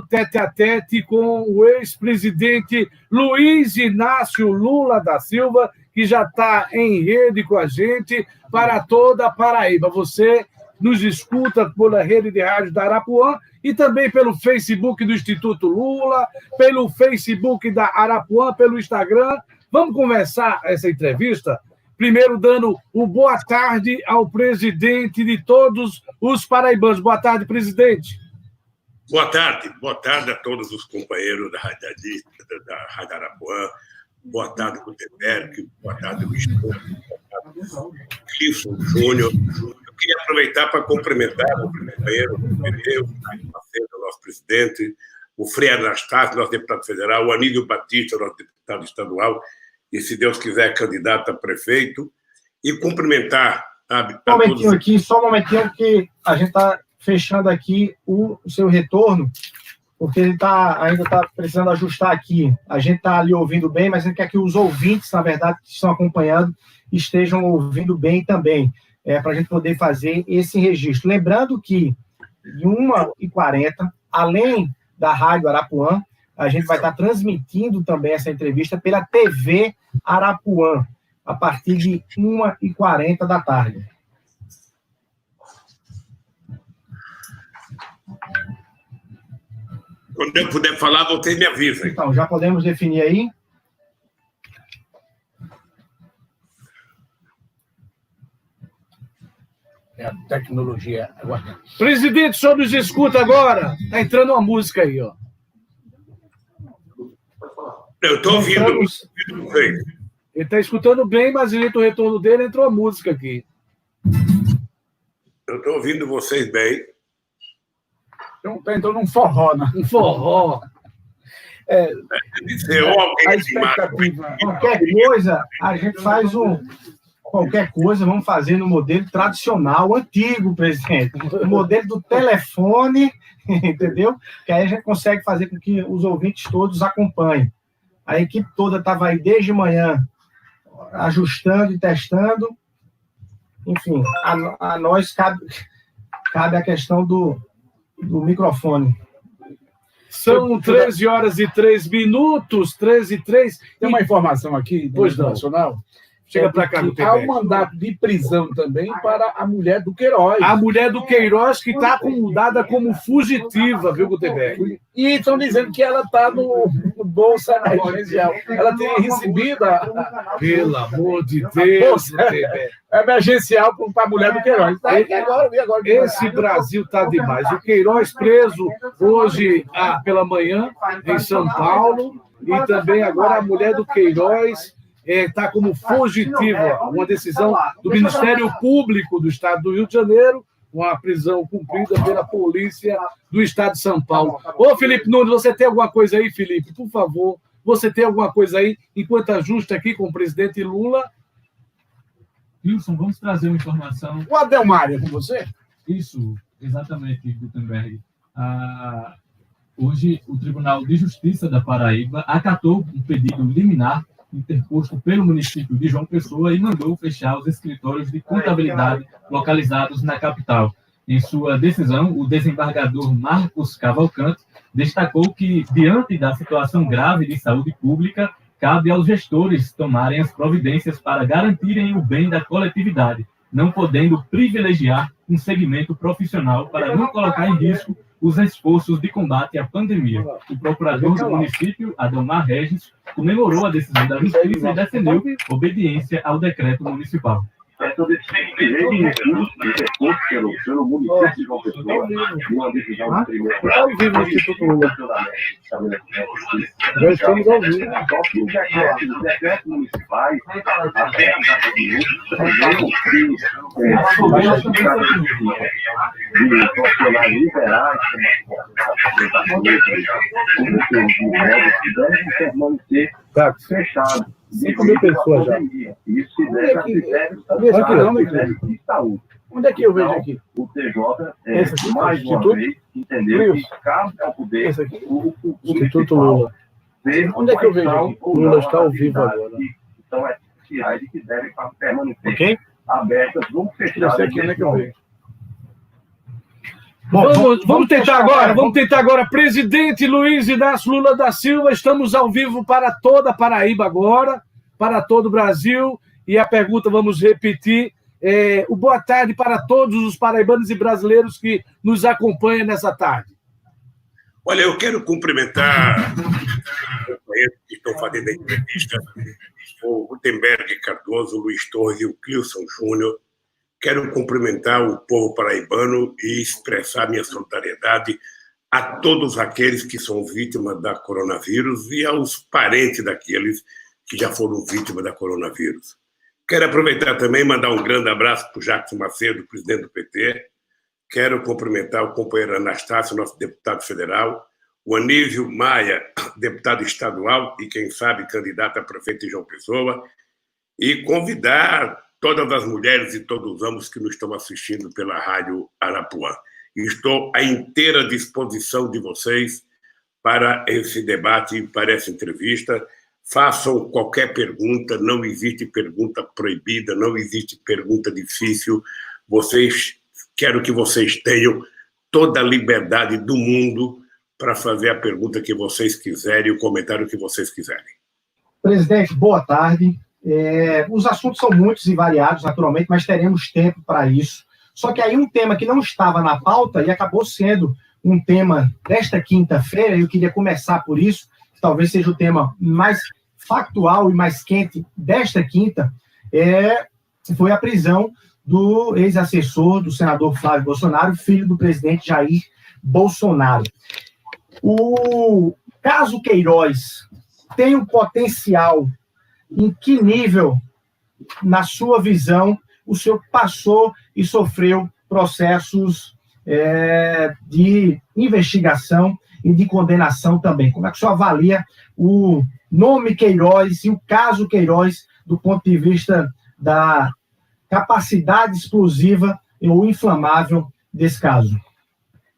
tete-a-tete com o ex-presidente Luiz Inácio Lula da Silva, que já está em rede com a gente para toda a Paraíba. Você nos escuta pela rede de rádio da Arapuã e também pelo Facebook do Instituto Lula, pelo Facebook da Arapuã, pelo Instagram. Vamos começar essa entrevista primeiro dando o boa tarde ao presidente de todos os paraibanos. Boa tarde, presidente. Boa tarde a todos os companheiros da Rádio Arapuã. Boa tarde, Gutenberg. Boa tarde, Luiz Couto. Boa tarde, Clifton Júnior. Eu queria aproveitar para cumprimentar o companheiro, o nosso presidente, o Frei Anastácio, nosso deputado federal, o Anílio Batista, nosso deputado estadual, e, se Deus quiser, candidato a prefeito, e cumprimentar Só um momentinho, que a gente está fechando aqui o seu retorno, porque ele ainda está precisando ajustar aqui. A gente está ali ouvindo bem, mas a gente quer que os ouvintes, na verdade, que estão acompanhando, estejam ouvindo bem também, para a gente poder fazer esse registro. Lembrando que, em 1h40, além da Rádio Arapuã, a gente vai estar transmitindo também essa entrevista pela TV Arapuã, a partir de 1h40 da tarde. Quando eu puder falar, vocês me avisam. Então, já podemos definir aí? É a tecnologia. Presidente, o senhor nos escuta agora? Está entrando uma música aí, ó. Eu estou ouvindo. Ele está escutando bem, mas no retorno dele entrou a música aqui. Eu estou ouvindo vocês bem. Então, está entrando um forró, né? Um forró. A expectativa. Qualquer coisa, a gente faz qualquer coisa, vamos fazer no modelo tradicional, antigo, presidente. O modelo do telefone, entendeu? Que aí a gente consegue fazer com que os ouvintes todos acompanhem. A equipe toda estava aí desde manhã, ajustando e testando. Enfim, a nós cabe a questão do microfone. São 13h03, 13h03. Tem uma informação aqui do Nacional. Chega para cá, há um mandato de prisão também para a mulher do Queiroz. A mulher do Queiroz, que está acomodada como fugitiva, viu, Gutenberg? E estão dizendo que ela está no Bolsa Emergencial. Ela tem recebido Pelo amor de Deus, Gutenberg. Emergencial para a mulher do Queiroz. Esse Brasil está demais. O Queiroz preso hoje pela manhã em São Paulo, e também agora a mulher do Queiroz está como fugitiva, uma decisão do Ministério Público do Estado do Rio de Janeiro, uma prisão cumprida pela polícia do Estado de São Paulo. Ô, Felipe Nunes, você tem alguma coisa aí, Felipe? Por favor, você tem alguma coisa aí, enquanto ajusta aqui com o presidente Lula? Wilson, vamos trazer uma informação. O Adelmário, com você? Isso, exatamente, Gutenberg. Hoje, o Tribunal de Justiça da Paraíba acatou um pedido liminar interposto pelo município de João Pessoa e mandou fechar os escritórios de contabilidade localizados na capital. Em sua decisão, o desembargador Marcos Cavalcante destacou que, diante da situação grave de saúde pública, cabe aos gestores tomarem as providências para garantirem o bem da coletividade, não podendo privilegiar um segmento profissional para não colocar em risco os esforços de combate à pandemia. O procurador do município, Adomar Regis, comemorou a decisão da Justiça e defendeu obediência ao decreto municipal. Sobre pelo município de João Pessoa, uma decisão de primeiro grau, Já estamos ao vivo. Os decretos municipais, até de profissionais liberais, devem permanecer fechados. 5.000 pessoas já. Isso se deve a critérios de saúde. Onde é que eu vejo aqui? O TJ, mais uma vez, entendeu que cabe ao poder o Instituto Lula. Onde é que eu vejo aqui? Lula está ao vivo agora. Então, essenciais e que devem permanecer abertas no fechado. Aqui, onde é que eu vejo? Bom, Vamos tentar agora. Presidente Luiz Inácio Lula da Silva, estamos ao vivo para toda a Paraíba agora, para todo o Brasil. E a pergunta, vamos repetir, o boa tarde para todos os paraibanos e brasileiros que nos acompanham nessa tarde. Olha, eu quero cumprimentar os companheiros que estão fazendo a entrevista, o Gutenberg Cardoso, o Luiz Torres e o Clilson Júnior. Quero cumprimentar o povo paraibano e expressar minha solidariedade a todos aqueles que são vítimas da coronavírus e aos parentes daqueles que já foram vítimas da coronavírus. Quero aproveitar também e mandar um grande abraço para o Jacques Macedo, presidente do PT. Quero cumprimentar o companheiro Anastácio, nosso deputado federal, o Anísio Maia, deputado estadual e, quem sabe, candidato a prefeito de João Pessoa, e convidar todas as mulheres e todos os homens que nos estão assistindo pela Rádio Arapuã. Estou à inteira disposição de vocês para esse debate, para essa entrevista. Façam qualquer pergunta, não existe pergunta proibida, não existe pergunta difícil. Quero que vocês tenham toda a liberdade do mundo para fazer a pergunta que vocês quiserem, o comentário que vocês quiserem. Presidente, boa tarde. Os assuntos são muitos e variados, naturalmente, mas teremos tempo para isso. Só que aí um tema que não estava na pauta e acabou sendo um tema desta quinta-feira, eu queria começar por isso, que talvez seja o tema mais factual e mais quente desta quinta, foi a prisão do ex-assessor do senador Flávio Bolsonaro, filho do presidente Jair Bolsonaro. O caso Queiroz tem um potencial. Em que nível, na sua visão, o senhor passou e sofreu processos de investigação e de condenação também? Como é que o senhor avalia o nome Queiroz e o caso Queiroz do ponto de vista da capacidade explosiva ou inflamável desse caso?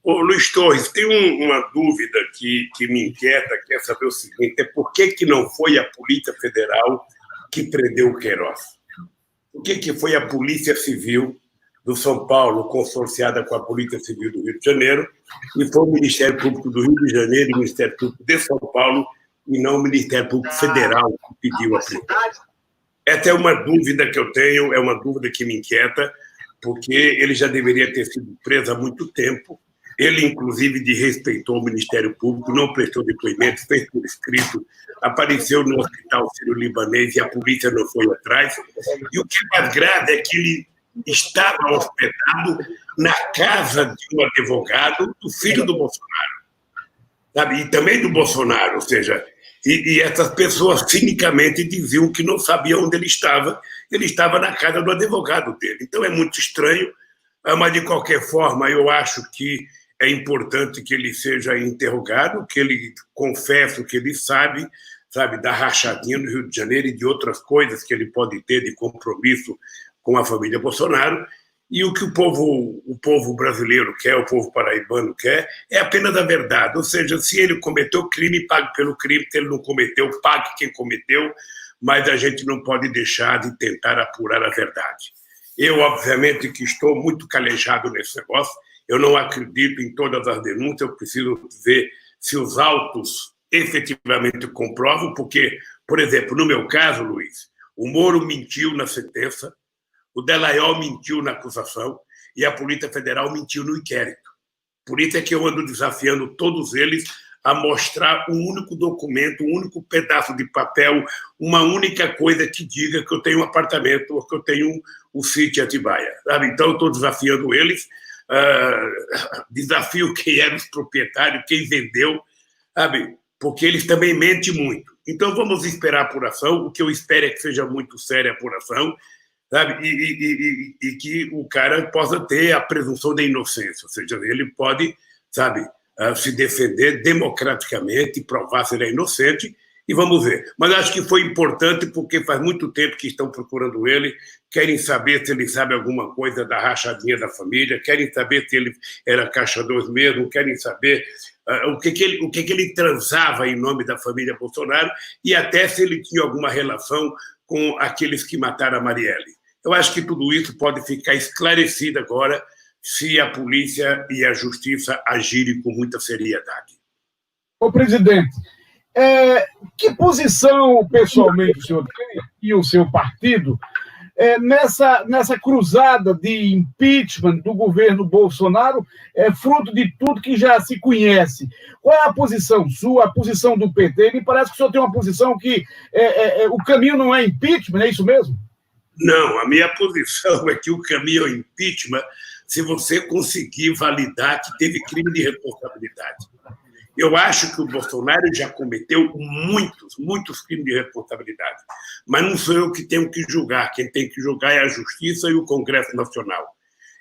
Ô, Luiz Torres, tem uma dúvida que me inquieta, quer saber o seguinte, por que não foi a Polícia Federal que prendeu o Queiroz? Por que foi a Polícia Civil do São Paulo, consorciada com a Polícia Civil do Rio de Janeiro, e foi o Ministério Público do Rio de Janeiro e o Ministério Público de São Paulo, e não o Ministério Público Federal que pediu a prisão? Essa é uma dúvida que eu tenho, é uma dúvida que me inquieta, porque ele já deveria ter sido preso há muito tempo. Ele, inclusive, desrespeitou o Ministério Público, não prestou depoimento, fez por escrito, apareceu no Hospital Sírio-Libanês e a polícia não foi atrás. E o que é mais grave é que ele estava hospedado na casa de um advogado do filho do Bolsonaro, sabe? E também do Bolsonaro, ou seja, e essas pessoas cinicamente diziam que não sabiam onde ele estava na casa do advogado dele. Então é muito estranho, mas de qualquer forma eu acho que é importante que ele seja interrogado, que ele confesse o que ele sabe da rachadinha no Rio de Janeiro e de outras coisas que ele pode ter de compromisso com a família Bolsonaro. E o que o povo brasileiro quer, o povo paraibano quer, é apenas a verdade. Ou seja, se ele cometeu crime, pague pelo crime. Se ele não cometeu, pague quem cometeu. Mas a gente não pode deixar de tentar apurar a verdade. Eu, obviamente, que estou muito calejado nesse negócio. Eu não acredito em todas as denúncias. Eu preciso ver se os autos efetivamente comprovam, porque, por exemplo, no meu caso, Luiz, o Moro mentiu na sentença, o Dallagnol mentiu na acusação e a Polícia Federal mentiu no inquérito. Por isso é que eu ando desafiando todos eles a mostrar um único documento, um único pedaço de papel, uma única coisa que diga que eu tenho um apartamento ou que eu tenho um sítio em Atibaia, sabe? Então, eu estou desafiando eles, desafio quem era os proprietários, quem vendeu, sabe? Porque eles também mentem muito. Então, vamos esperar a apuração. O que eu espero é que seja muito séria a apuração, sabe? E que o cara possa ter a presunção da inocência, ou seja, ele pode, sabe, se defender democraticamente, provar se ele é inocente, e vamos ver. Mas acho que foi importante porque faz muito tempo que estão procurando ele, querem saber se ele sabe alguma coisa da rachadinha da família, querem saber se ele era caixa 2 mesmo, querem saber o que ele transava em nome da família Bolsonaro e até se ele tinha alguma relação com aqueles que mataram a Marielle. Eu acho que tudo isso pode ficar esclarecido agora se a polícia e a justiça agirem com muita seriedade. Ô, presidente, que posição, pessoalmente, o senhor tem e o seu partido nessa cruzada de impeachment do governo Bolsonaro, fruto de tudo que já se conhece? Qual é a posição sua, a posição do PT? Me parece que o senhor tem uma posição que o caminho não é impeachment, é isso mesmo? Não, a minha posição é que o caminho é impeachment se você conseguir validar que teve crime de responsabilidade. Eu acho que o Bolsonaro já cometeu muitos crimes de responsabilidade, mas não sou eu que tenho que julgar. Quem tem que julgar é a Justiça e o Congresso Nacional.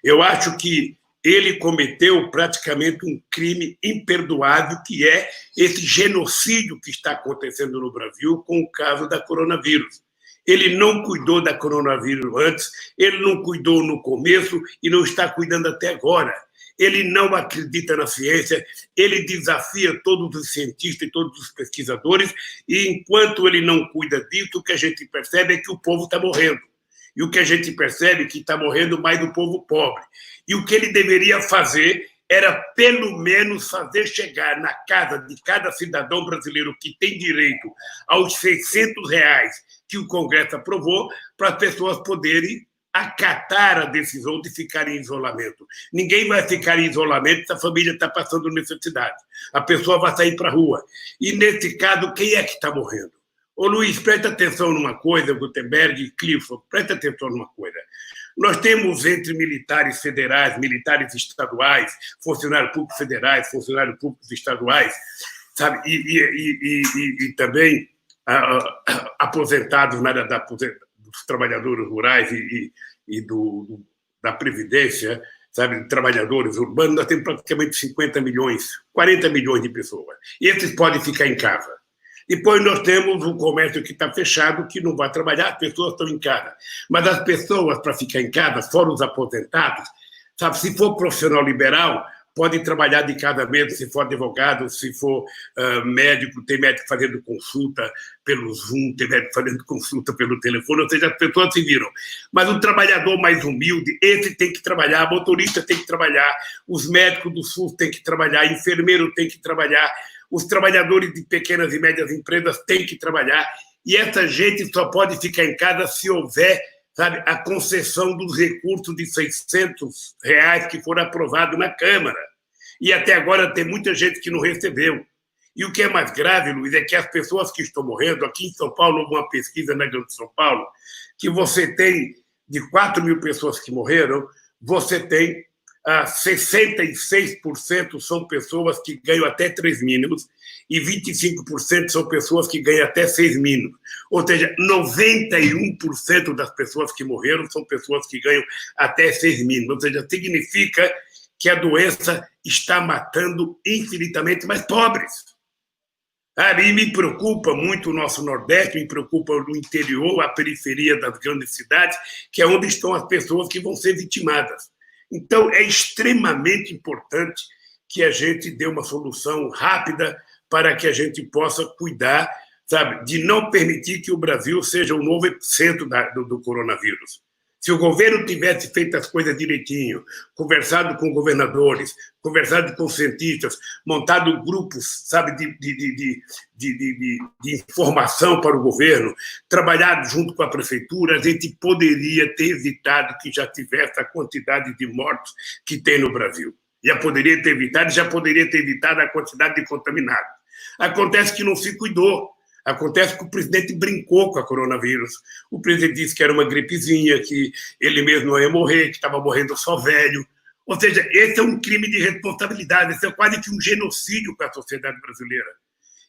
Eu acho que ele cometeu praticamente um crime imperdoável, que é esse genocídio que está acontecendo no Brasil com o caso da coronavírus. Ele não cuidou da coronavírus antes, ele não cuidou no começo e não está cuidando até agora. Ele não acredita na ciência, ele desafia todos os cientistas e todos os pesquisadores, e enquanto ele não cuida disso, o que a gente percebe é que o povo está morrendo. E o que a gente percebe é que está morrendo mais do povo pobre. E o que ele deveria fazer era, pelo menos, fazer chegar na casa de cada cidadão brasileiro que tem direito aos R$600 que o Congresso aprovou, para as pessoas poderem acatar a decisão de ficar em isolamento. Ninguém vai ficar em isolamento se a família está passando necessidade. A pessoa vai sair para a rua. E, nesse caso, quem é que está morrendo? Ô, Luiz, presta atenção numa coisa, Gutenberg e Clifford, presta atenção numa coisa. Nós temos entre militares federais, militares estaduais, funcionários públicos federais, funcionários públicos estaduais, sabe? E também aposentados na área dos trabalhadores rurais e da Previdência, sabe, trabalhadores urbanos. Nós temos praticamente 50 milhões, 40 milhões de pessoas. E esses podem ficar em casa. Depois nós temos um comércio que está fechado, que não vai trabalhar, as pessoas estão em casa. Mas as pessoas, para ficar em casa, fora os aposentados, sabe, se for profissional liberal, podem trabalhar de casa mesmo, se for advogado, se for médico, tem médico fazendo consulta pelo Zoom, tem médico fazendo consulta pelo telefone, ou seja, as pessoas se viram. Mas o trabalhador mais humilde, esse tem que trabalhar, motorista tem que trabalhar, os médicos do SUS têm que trabalhar, enfermeiro tem que trabalhar, os trabalhadores de pequenas e médias empresas têm que trabalhar, e essa gente só pode ficar em casa se houver, sabe, a concessão dos recursos de R$600 que foram aprovados na Câmara. E até agora tem muita gente que não recebeu. E o que é mais grave, Luiz, é que as pessoas que estão morrendo, aqui em São Paulo, houve uma pesquisa na Grande São Paulo, que você tem, de 4.000 pessoas que morreram, você tem 66% são pessoas que ganham até 3 mínimos e 25% são pessoas que ganham até 6 mínimos. Ou seja, 91% das pessoas que morreram são pessoas que ganham até 6 mínimos. Ou seja, significa que a doença está matando infinitamente mais pobres. E me preocupa muito o nosso Nordeste, me preocupa o interior, a periferia das grandes cidades, que é onde estão as pessoas que vão ser vitimadas. Então, é extremamente importante que a gente dê uma solução rápida para que a gente possa cuidar, sabe, de não permitir que o Brasil seja o novo epicentro do coronavírus. Se o governo tivesse feito as coisas direitinho, conversado com governadores, conversado com cientistas, montado grupos, sabe, de informação para o governo, trabalhado junto com a prefeitura, a gente poderia ter evitado que já tivesse a quantidade de mortos que tem no Brasil. Já poderia ter evitado a quantidade de contaminados. Acontece que não se cuidou. Acontece que o presidente brincou com a coronavírus. O presidente disse que era uma gripezinha, que ele mesmo não ia morrer, que estava morrendo só velho. Ou seja, esse é um crime de responsabilidade, esse é quase que um genocídio com a sociedade brasileira.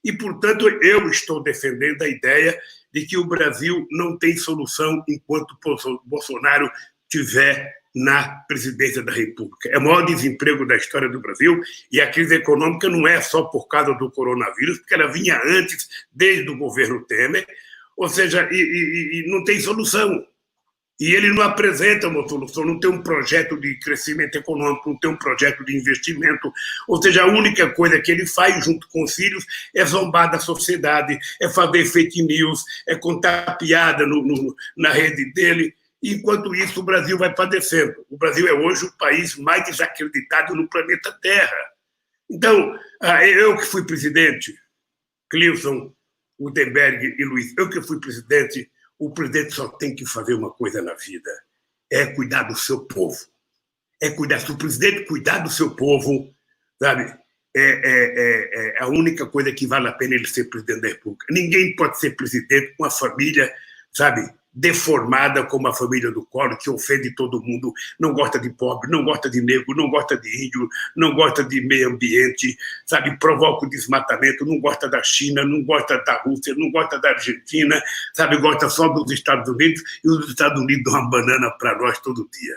E, portanto, eu estou defendendo a ideia de que o Brasil não tem solução enquanto Bolsonaro estiver na presidência da República. É o maior desemprego da história do Brasil, e a crise econômica não é só por causa do coronavírus, porque ela vinha antes, desde o governo Temer, ou seja, e não tem solução. E ele não apresenta uma solução, não tem um projeto de crescimento econômico, não tem um projeto de investimento, ou seja, a única coisa que ele faz junto com os filhos é zombar da sociedade, é fazer fake news, é contar piada na rede dele. Enquanto isso, o Brasil vai padecendo. O Brasil é hoje o país mais desacreditado no planeta Terra. Então, eu que fui presidente, Clilson, Gutenberg e Luiz, eu que fui presidente, o presidente só tem que fazer uma coisa na vida, é cuidar do seu povo. É cuidar, se o presidente cuidar do seu povo, sabe, é a única coisa que vale a pena ele ser presidente da República. Ninguém pode ser presidente com uma família, sabe, deformada como a família do Collor, que ofende todo mundo, não gosta de pobre, não gosta de negro, não gosta de índio, não gosta de meio ambiente, sabe, provoca o desmatamento, não gosta da China, não gosta da Rússia, não gosta da Argentina, sabe, gosta só dos Estados Unidos, e os Estados Unidos dão uma banana para nós todo dia.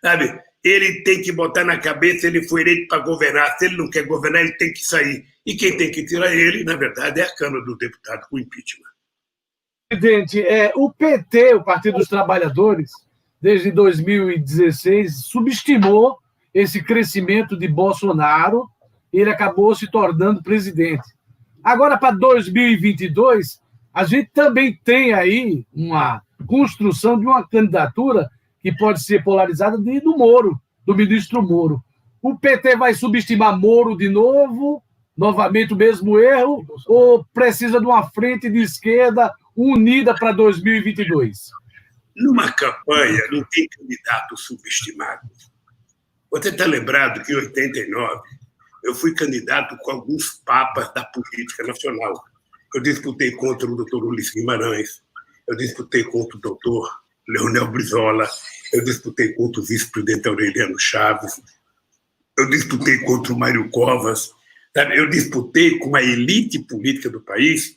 Sabe, ele tem que botar na cabeça, ele foi eleito para governar, se ele não quer governar, ele tem que sair. E quem tem que tirar ele, na verdade, é a Câmara dos Deputados com impeachment. Presidente, o PT, o Partido dos Trabalhadores, desde 2016, subestimou esse crescimento de Bolsonaro e ele acabou se tornando presidente. Agora, para 2022, a gente também tem aí uma construção de uma candidatura que pode ser polarizada do Moro, do ministro Moro. O PT vai subestimar Moro de novo, novamente o mesmo erro, ou precisa de uma frente de esquerda unida para 2022? Numa campanha não tem candidato subestimado. Você está lembrado que em 89 eu fui candidato com alguns papas da política nacional. Eu disputei contra o doutor Ulisses Guimarães, eu disputei contra o doutor Leonel Brizola, eu disputei contra o vice-presidente Aureliano Chaves, eu disputei contra o Mário Covas, sabe? Eu disputei com a elite política do país.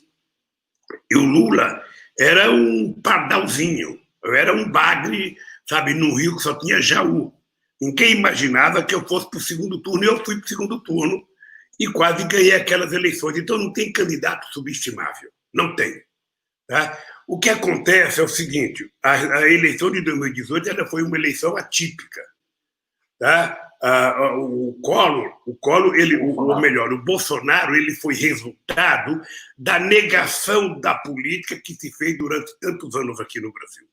E o Lula era um pardalzinho, eu era um bagre, sabe, no Rio que só tinha Jaú. Ninguém imaginava que eu fosse para o segundo turno, e eu fui para o segundo turno e quase ganhei aquelas eleições. Então não tem candidato subestimável, não tem. Tá? O que acontece é o seguinte, a eleição de 2018 ela foi uma eleição atípica. Tá? O Collor, o Bolsonaro, ele foi resultado da negação da política que se fez durante tantos anos aqui no Brasil.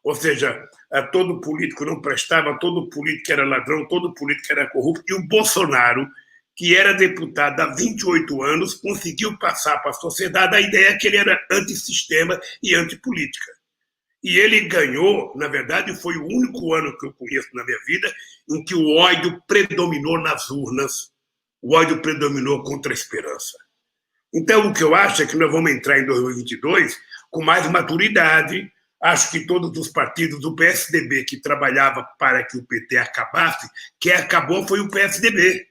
Ou seja, todo político não prestava, todo político era ladrão, todo político era corrupto, e o Bolsonaro, que era deputado há 28 anos, conseguiu passar para a sociedade a ideia que ele era antissistema e antipolítica. E ele ganhou, na verdade, foi o único ano que eu conheço na minha vida em que o ódio predominou nas urnas, o ódio predominou contra a esperança. Então, o que eu acho é que nós vamos entrar em 2022 com mais maturidade. Acho que todos os partidos do PSDB que trabalhava para que o PT acabasse, quem acabou foi o PSDB,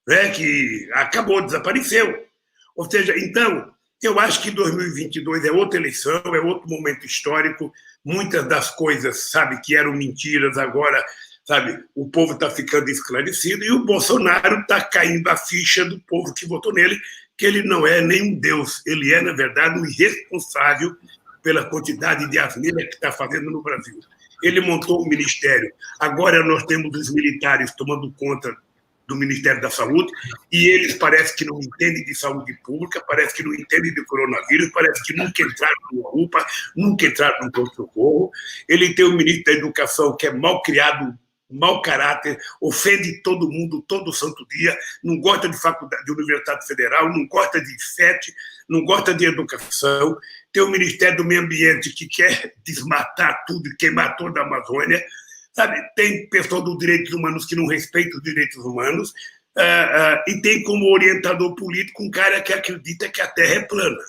né? Que acabou, desapareceu. Ou seja, então, eu acho que 2022 é outra eleição, é outro momento histórico. Muitas das coisas, sabe, que eram mentiras, agora, sabe, o povo está ficando esclarecido e o Bolsonaro está caindo a ficha do povo que votou nele, que ele não é nem um deus, ele é, na verdade, um irresponsável pela quantidade de asneira que está fazendo no Brasil. Ele montou um ministério. Agora nós temos os militares tomando conta do Ministério da Saúde, e eles parece que não entendem de saúde pública, parece que não entendem de coronavírus, parece que nunca entraram numa UPA, nunca entraram no pronto-socorro. Ele tem o ministro da Educação, que é mal criado, mau caráter, ofende todo mundo, todo santo dia, não gosta de faculdade, de Universidade Federal, não gosta de FET, não gosta de educação. Tem o Ministério do Meio Ambiente, que quer desmatar tudo e queimar toda a Amazônia. Sabe, tem pessoal dos direitos humanos que não respeita os direitos humanos, e tem como orientador político um cara que acredita que a Terra é plana.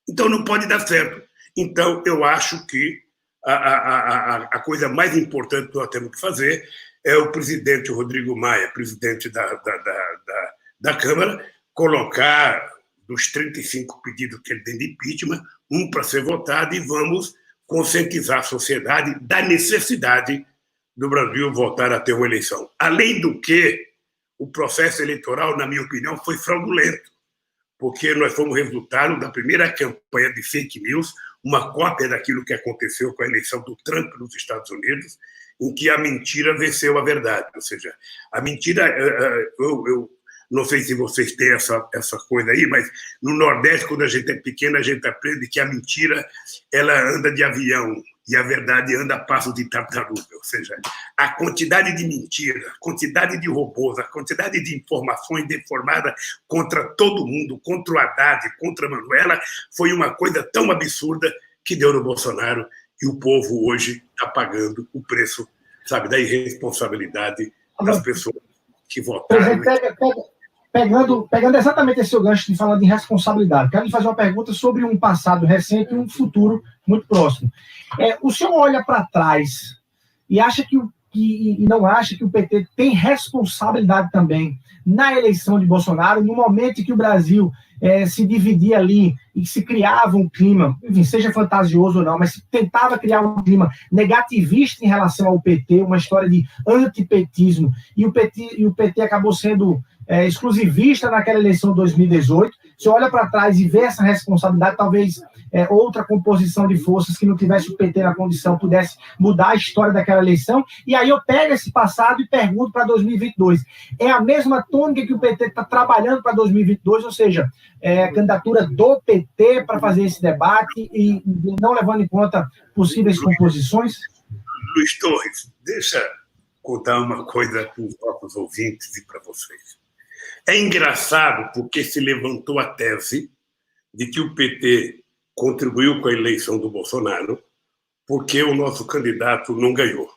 Então não pode dar certo. Então eu acho que a coisa mais importante que nós temos que fazer é o presidente Rodrigo Maia, presidente da Câmara, colocar dos 35 pedidos que ele tem de impeachment, um para ser votado, e vamos conscientizar a sociedade da necessidade do Brasil voltar a ter uma eleição. Além do que, o processo eleitoral, na minha opinião, foi fraudulento, porque nós fomos resultado da primeira campanha de fake news, uma cópia daquilo que aconteceu com a eleição do Trump nos Estados Unidos, em que a mentira venceu a verdade. Ou seja, a mentira... Não sei se vocês têm essa coisa aí, mas no Nordeste, quando a gente é pequeno, a gente aprende que a mentira ela anda de avião e a verdade anda a passo de tartaruga. Ou seja, a quantidade de mentira, a quantidade de robôs, a quantidade de informações deformadas contra todo mundo, contra o Haddad, contra a Manuela, foi uma coisa tão absurda que deu no Bolsonaro e o povo hoje está pagando o preço, sabe, da irresponsabilidade das pessoas que votaram. Pegando exatamente esse seu gancho de falar de responsabilidade, quero lhe fazer uma pergunta sobre um passado recente e um futuro muito próximo. O senhor olha para trás e acha e não acha que o PT tem responsabilidade também na eleição de Bolsonaro, no momento em que o Brasil se dividia ali e se criava um clima, enfim, seja fantasioso ou não, mas se tentava criar um clima negativista em relação ao PT, uma história de antipetismo, e o PT acabou sendo exclusivista naquela eleição de 2018. Se olha para trás e vê essa responsabilidade, talvez outra composição de forças que não tivesse o PT na condição pudesse mudar a história daquela eleição. E aí eu pego esse passado e pergunto para 2022. É a mesma tônica que o PT está trabalhando para 2022, ou seja, a candidatura do PT para fazer esse debate e não levando em conta possíveis composições? Luiz Torres, deixa eu contar uma coisa para os nossos ouvintes e para vocês. É engraçado porque se levantou a tese de que o PT contribuiu com a eleição do Bolsonaro porque o nosso candidato não ganhou.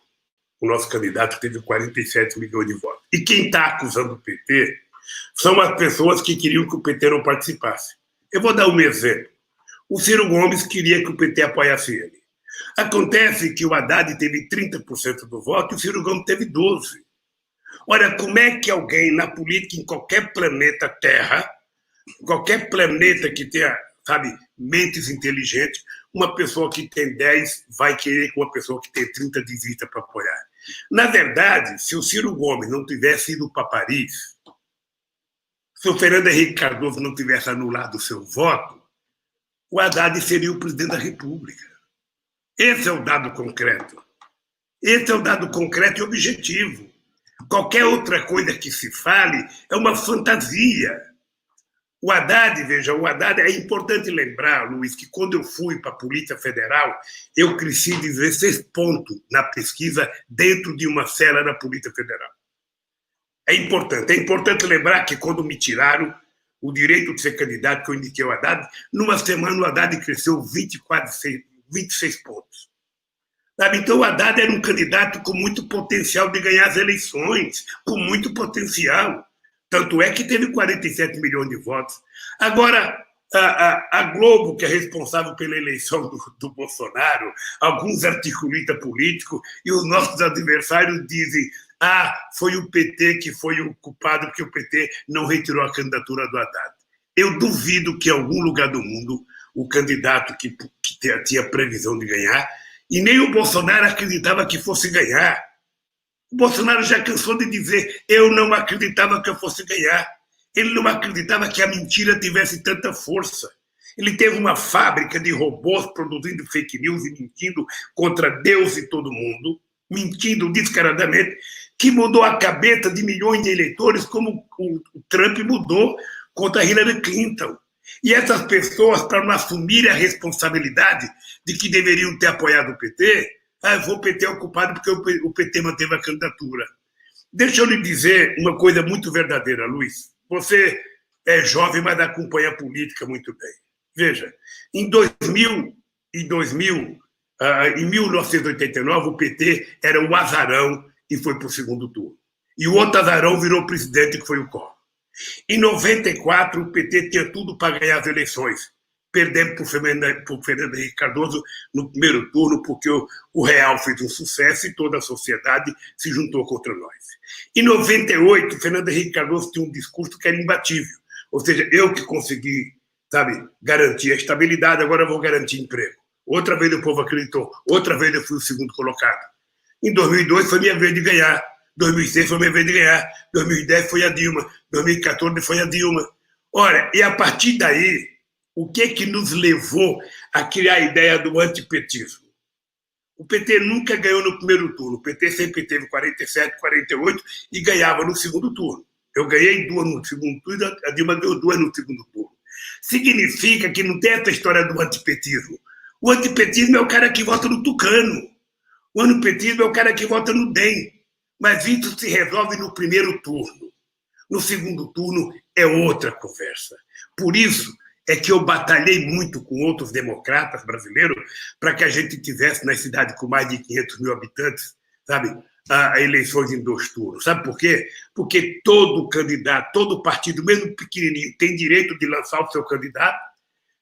O nosso candidato teve 47 milhões de votos. E quem está acusando o PT são as pessoas que queriam que o PT não participasse. Eu vou dar um exemplo. O Ciro Gomes queria que o PT apoiasse ele. Acontece que o Haddad teve 30% do voto e o Ciro Gomes teve 12%. Olha, como é que alguém na política, em qualquer planeta Terra, qualquer planeta que tenha, sabe, mentes inteligentes, uma pessoa que tem 10 vai querer que uma pessoa que tem 30 desista para apoiar. Na verdade, se o Ciro Gomes não tivesse ido para Paris, se o Fernando Henrique Cardoso não tivesse anulado o seu voto, o Haddad seria o presidente da República. Esse é o dado concreto. Esse é o dado concreto e objetivo. Qualquer outra coisa que se fale é uma fantasia. O Haddad, veja, é importante lembrar, Luiz, que quando eu fui para a Polícia Federal, eu cresci 16 pontos na pesquisa dentro de uma cela da Polícia Federal. É importante lembrar que quando me tiraram o direito de ser candidato, que eu indiquei o Haddad, numa semana o Haddad cresceu 26 pontos. Sabe? Então o Haddad era um candidato com muito potencial de ganhar as eleições, com muito potencial. Tanto é que teve 47 milhões de votos. Agora, a Globo, que é responsável pela eleição do Bolsonaro, alguns articulistas políticos e os nossos adversários dizem: foi o PT que foi o culpado porque o PT não retirou a candidatura do Haddad. Eu duvido que em algum lugar do mundo o candidato que tinha previsão de ganhar, e nem o Bolsonaro acreditava que fosse ganhar. O Bolsonaro já cansou de dizer: eu não acreditava que eu fosse ganhar. Ele não acreditava que a mentira tivesse tanta força. Ele teve uma fábrica de robôs produzindo fake news e mentindo contra Deus e todo mundo, mentindo descaradamente, que mudou a cabeça de milhões de eleitores, como o Trump mudou contra Hillary Clinton. E essas pessoas, para não assumirem a responsabilidade de que deveriam ter apoiado o PT, o PT é o culpado porque o PT manteve a candidatura. Deixa eu lhe dizer uma coisa muito verdadeira, Luiz. Você é jovem, mas acompanha a política muito bem. Veja, em 1989, o PT era o azarão e foi para o segundo turno. E o outro azarão virou presidente, que foi o Collor. Em 94, o PT tinha tudo para ganhar as eleições. Perdemos para o Fernando Henrique Cardoso no primeiro turno, porque o Real fez um sucesso e toda a sociedade se juntou contra nós. Em 98, o Fernando Henrique Cardoso tinha um discurso que era imbatível. Ou seja, eu que consegui, sabe, garantir a estabilidade, agora eu vou garantir emprego. Outra vez o povo acreditou, outra vez eu fui o segundo colocado. Em 2002 foi minha vez de ganhar, 2006 foi minha vez de ganhar, 2010 foi a Dilma, 2014 foi a Dilma. Ora, e a partir daí, o que nos levou a criar a ideia do antipetismo? O PT nunca ganhou no primeiro turno. O PT sempre teve 47, 48 e ganhava no segundo turno. Eu ganhei 2 no segundo turno, a Dilma ganhou 2 no segundo turno. Significa que não tem essa história do antipetismo. O antipetismo é o cara que vota no Tucano. O antipetismo é o cara que vota no DEM. Mas isso se resolve no primeiro turno. No segundo turno é outra conversa. Por isso é que eu batalhei muito com outros democratas brasileiros para que a gente tivesse na cidade com mais de 500 mil habitantes, sabe, a eleições em 2 turnos. Sabe por quê? Porque todo candidato, todo partido, mesmo pequenininho, tem direito de lançar o seu candidato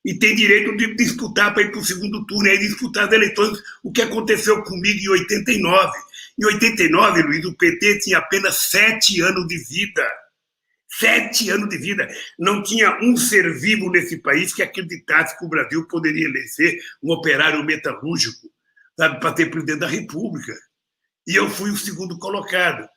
e tem direito de disputar para ir para o segundo turno, e disputar as eleições, o que aconteceu comigo em 89. Em 89, Luiz, o PT tinha apenas 7 anos de vida. 7 anos de vida. Não tinha um ser vivo nesse país que acreditasse que o Brasil poderia eleger um operário metalúrgico, sabe, para ser presidente da República. E eu fui o segundo colocado.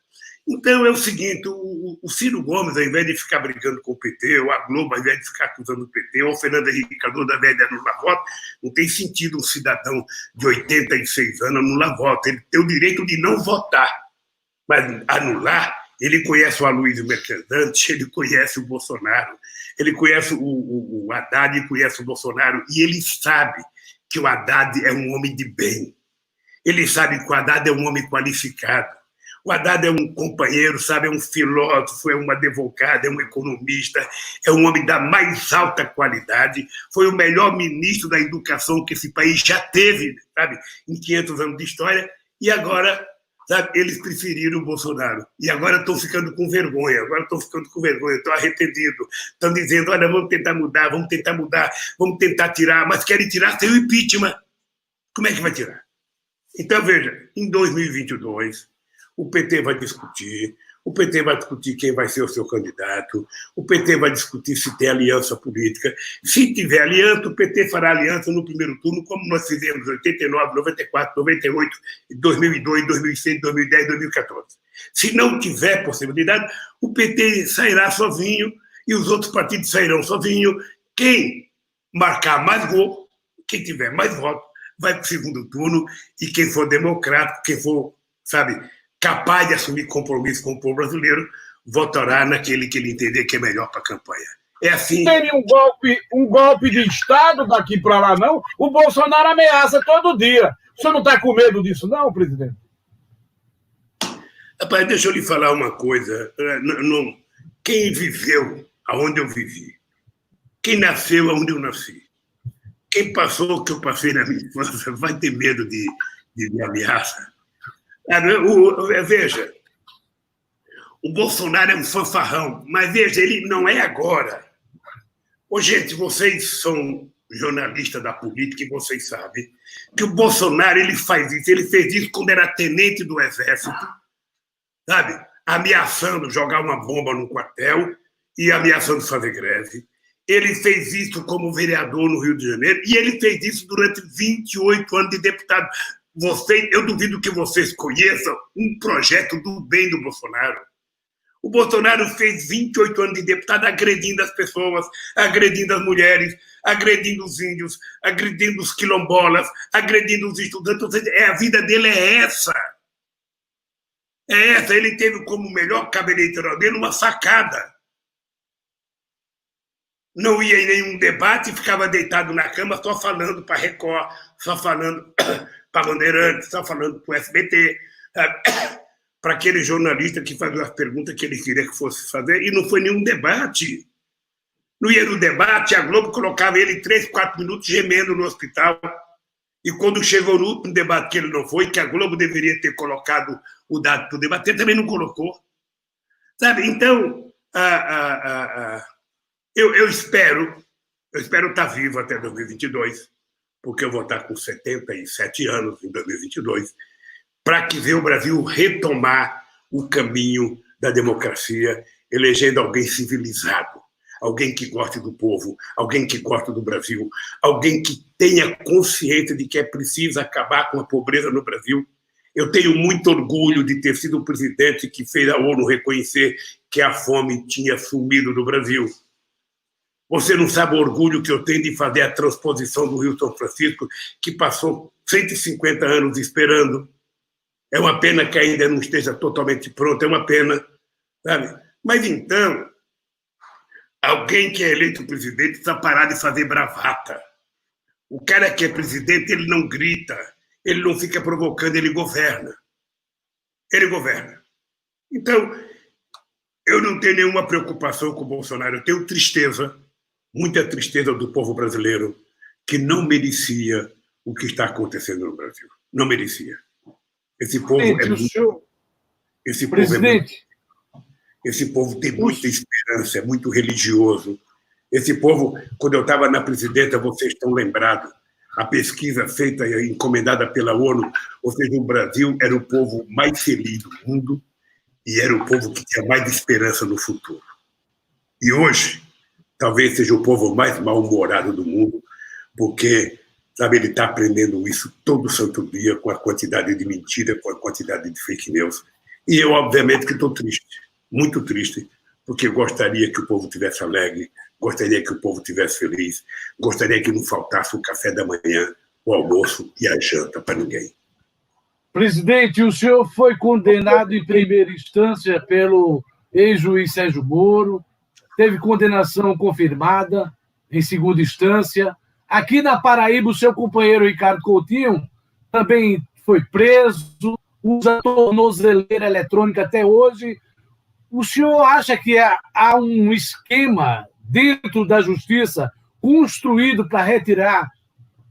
Então é o seguinte, o Ciro Gomes, ao invés de ficar brigando com o PT, ou a Globo, ao invés de ficar acusando o PT, ou o Fernando Henrique Cardoso, ao invés de anular voto, não tem sentido um cidadão de 86 anos anular voto. Ele tem o direito de não votar, mas anular. Ele conhece o Aloysio Mercadante, ele conhece o Bolsonaro, ele conhece o Haddad, conhece o Bolsonaro, e ele sabe que o Haddad é um homem de bem. Ele sabe que o Haddad é um homem qualificado. O Haddad é um companheiro, sabe, é um filósofo, é um advogado, é um economista, é um homem da mais alta qualidade, foi o melhor ministro da educação que esse país já teve, sabe, em 500 anos de história, e agora, sabe, eles preferiram o Bolsonaro. E agora estão ficando com vergonha, estão arrependidos, estão dizendo, olha, vamos tentar mudar, vamos tentar tirar, mas querem tirar sem o impeachment. Como é que vai tirar? Então, veja, em 2022, o PT vai discutir quem vai ser o seu candidato, o PT vai discutir se tem aliança política. Se tiver aliança, o PT fará aliança no primeiro turno, como nós fizemos em 89, 94, 98, 2002, 2006, 2010, 2014. Se não tiver possibilidade, o PT sairá sozinho e os outros partidos sairão sozinhos. Quem marcar mais gol, quem tiver mais votos, vai para o segundo turno, e quem for democrático, quem for, sabe, capaz de assumir compromisso com o povo brasileiro, votará naquele que ele entender que é melhor para a campanha. É assim. Não tem um golpe de Estado daqui para lá, não? O Bolsonaro ameaça todo dia. O senhor não está com medo disso, não, presidente? Rapaz, deixa eu lhe falar uma coisa. Quem viveu aonde eu vivi, quem nasceu aonde eu nasci, quem passou o que eu passei na minha infância, vai ter medo de ameaça. Veja, o Bolsonaro é um fanfarrão, mas veja, ele não é agora. Ô, gente, vocês são jornalistas da política e vocês sabem que o Bolsonaro ele faz isso. Ele fez isso quando era tenente do Exército, sabe? Ameaçando jogar uma bomba no quartel e ameaçando fazer greve. Ele fez isso como vereador no Rio de Janeiro e ele fez isso durante 28 anos de deputado. Eu duvido que vocês conheçam um projeto do bem do Bolsonaro. O Bolsonaro fez 28 anos de deputado agredindo as pessoas, agredindo as mulheres, agredindo os índios, agredindo os quilombolas, agredindo os estudantes. Ou seja, a vida dele é essa. É essa. Ele teve como melhor cabo eleitoral dele uma sacada. Não ia em nenhum debate, ficava deitado na cama só falando para a Record, só falando para a Bandeirantes, só falando para o SBT, para aquele jornalista que fazia as perguntas que ele queria que fosse fazer, e não foi nenhum debate. Não ia no debate, a Globo colocava ele 3, 4 minutos gemendo no hospital, e quando chegou no último debate que ele não foi, que a Globo deveria ter colocado o dado para o debate, ele também não colocou. Sabe? Então, eu espero estar vivo até 2022, porque eu vou estar com 77 anos em 2022, para que ver o Brasil retomar o caminho da democracia, elegendo alguém civilizado, alguém que goste do povo, alguém que goste do Brasil, alguém que tenha consciência de que é preciso acabar com a pobreza no Brasil. Eu tenho muito orgulho de ter sido o presidente que fez a ONU reconhecer que a fome tinha sumido do Brasil. Você não sabe o orgulho que eu tenho de fazer a transposição do Rio São Francisco, que passou 150 anos esperando. É uma pena que ainda não esteja totalmente pronto, é uma pena, sabe? Mas então, alguém que é eleito presidente precisa parar de fazer bravata. O cara que é presidente, ele não grita, ele não fica provocando, ele governa. Ele governa. Então, eu não tenho nenhuma preocupação com o Bolsonaro, eu tenho tristeza, muita tristeza do povo brasileiro, que não merecia o que está acontecendo no Brasil. Não merecia. Esse povo é muito... Esse povo Presidente. Esse povo tem muita esperança, é muito religioso. Esse povo, quando eu estava na presidência, vocês estão lembrados, a pesquisa feita e encomendada pela ONU, ou seja, o Brasil era o povo mais feliz do mundo e era o povo que tinha mais esperança no futuro. E hoje, talvez seja o povo mais mal-humorado do mundo, porque, sabe, ele está aprendendo isso todo santo dia com a quantidade de mentira, com a quantidade de fake news. E eu, obviamente, que estou triste, muito triste, porque gostaria que o povo tivesse alegre, gostaria que o povo tivesse feliz, gostaria que não faltasse o café da manhã, o almoço e a janta para ninguém. Presidente, o senhor foi condenado em primeira instância pelo ex-juiz Sérgio Moro, teve condenação confirmada em segunda instância. Aqui na Paraíba, o seu companheiro Ricardo Coutinho também foi preso, usa tornozeleira eletrônica até hoje. O senhor acha que há um esquema dentro da justiça construído para retirar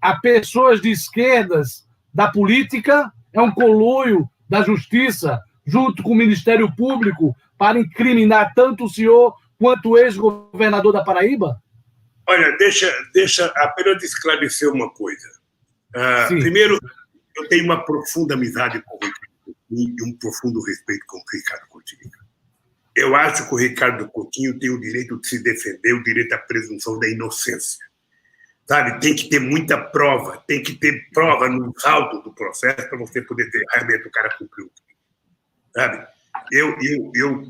a pessoas de esquerdas da política? É um conluio da justiça junto com o Ministério Público para incriminar tanto o senhor quanto o ex-governador da Paraíba? Olha, deixa apenas esclarecer uma coisa. Primeiro, eu tenho uma profunda amizade com o Ricardo Coutinho e um profundo respeito com o Ricardo Coutinho. Eu acho que o Ricardo Coutinho tem o direito de se defender, o direito à presunção da inocência. Sabe? Tem que ter muita prova, tem que ter prova no saldo do processo para você poder ter realmente o cara cumpriu o crime. Sabe?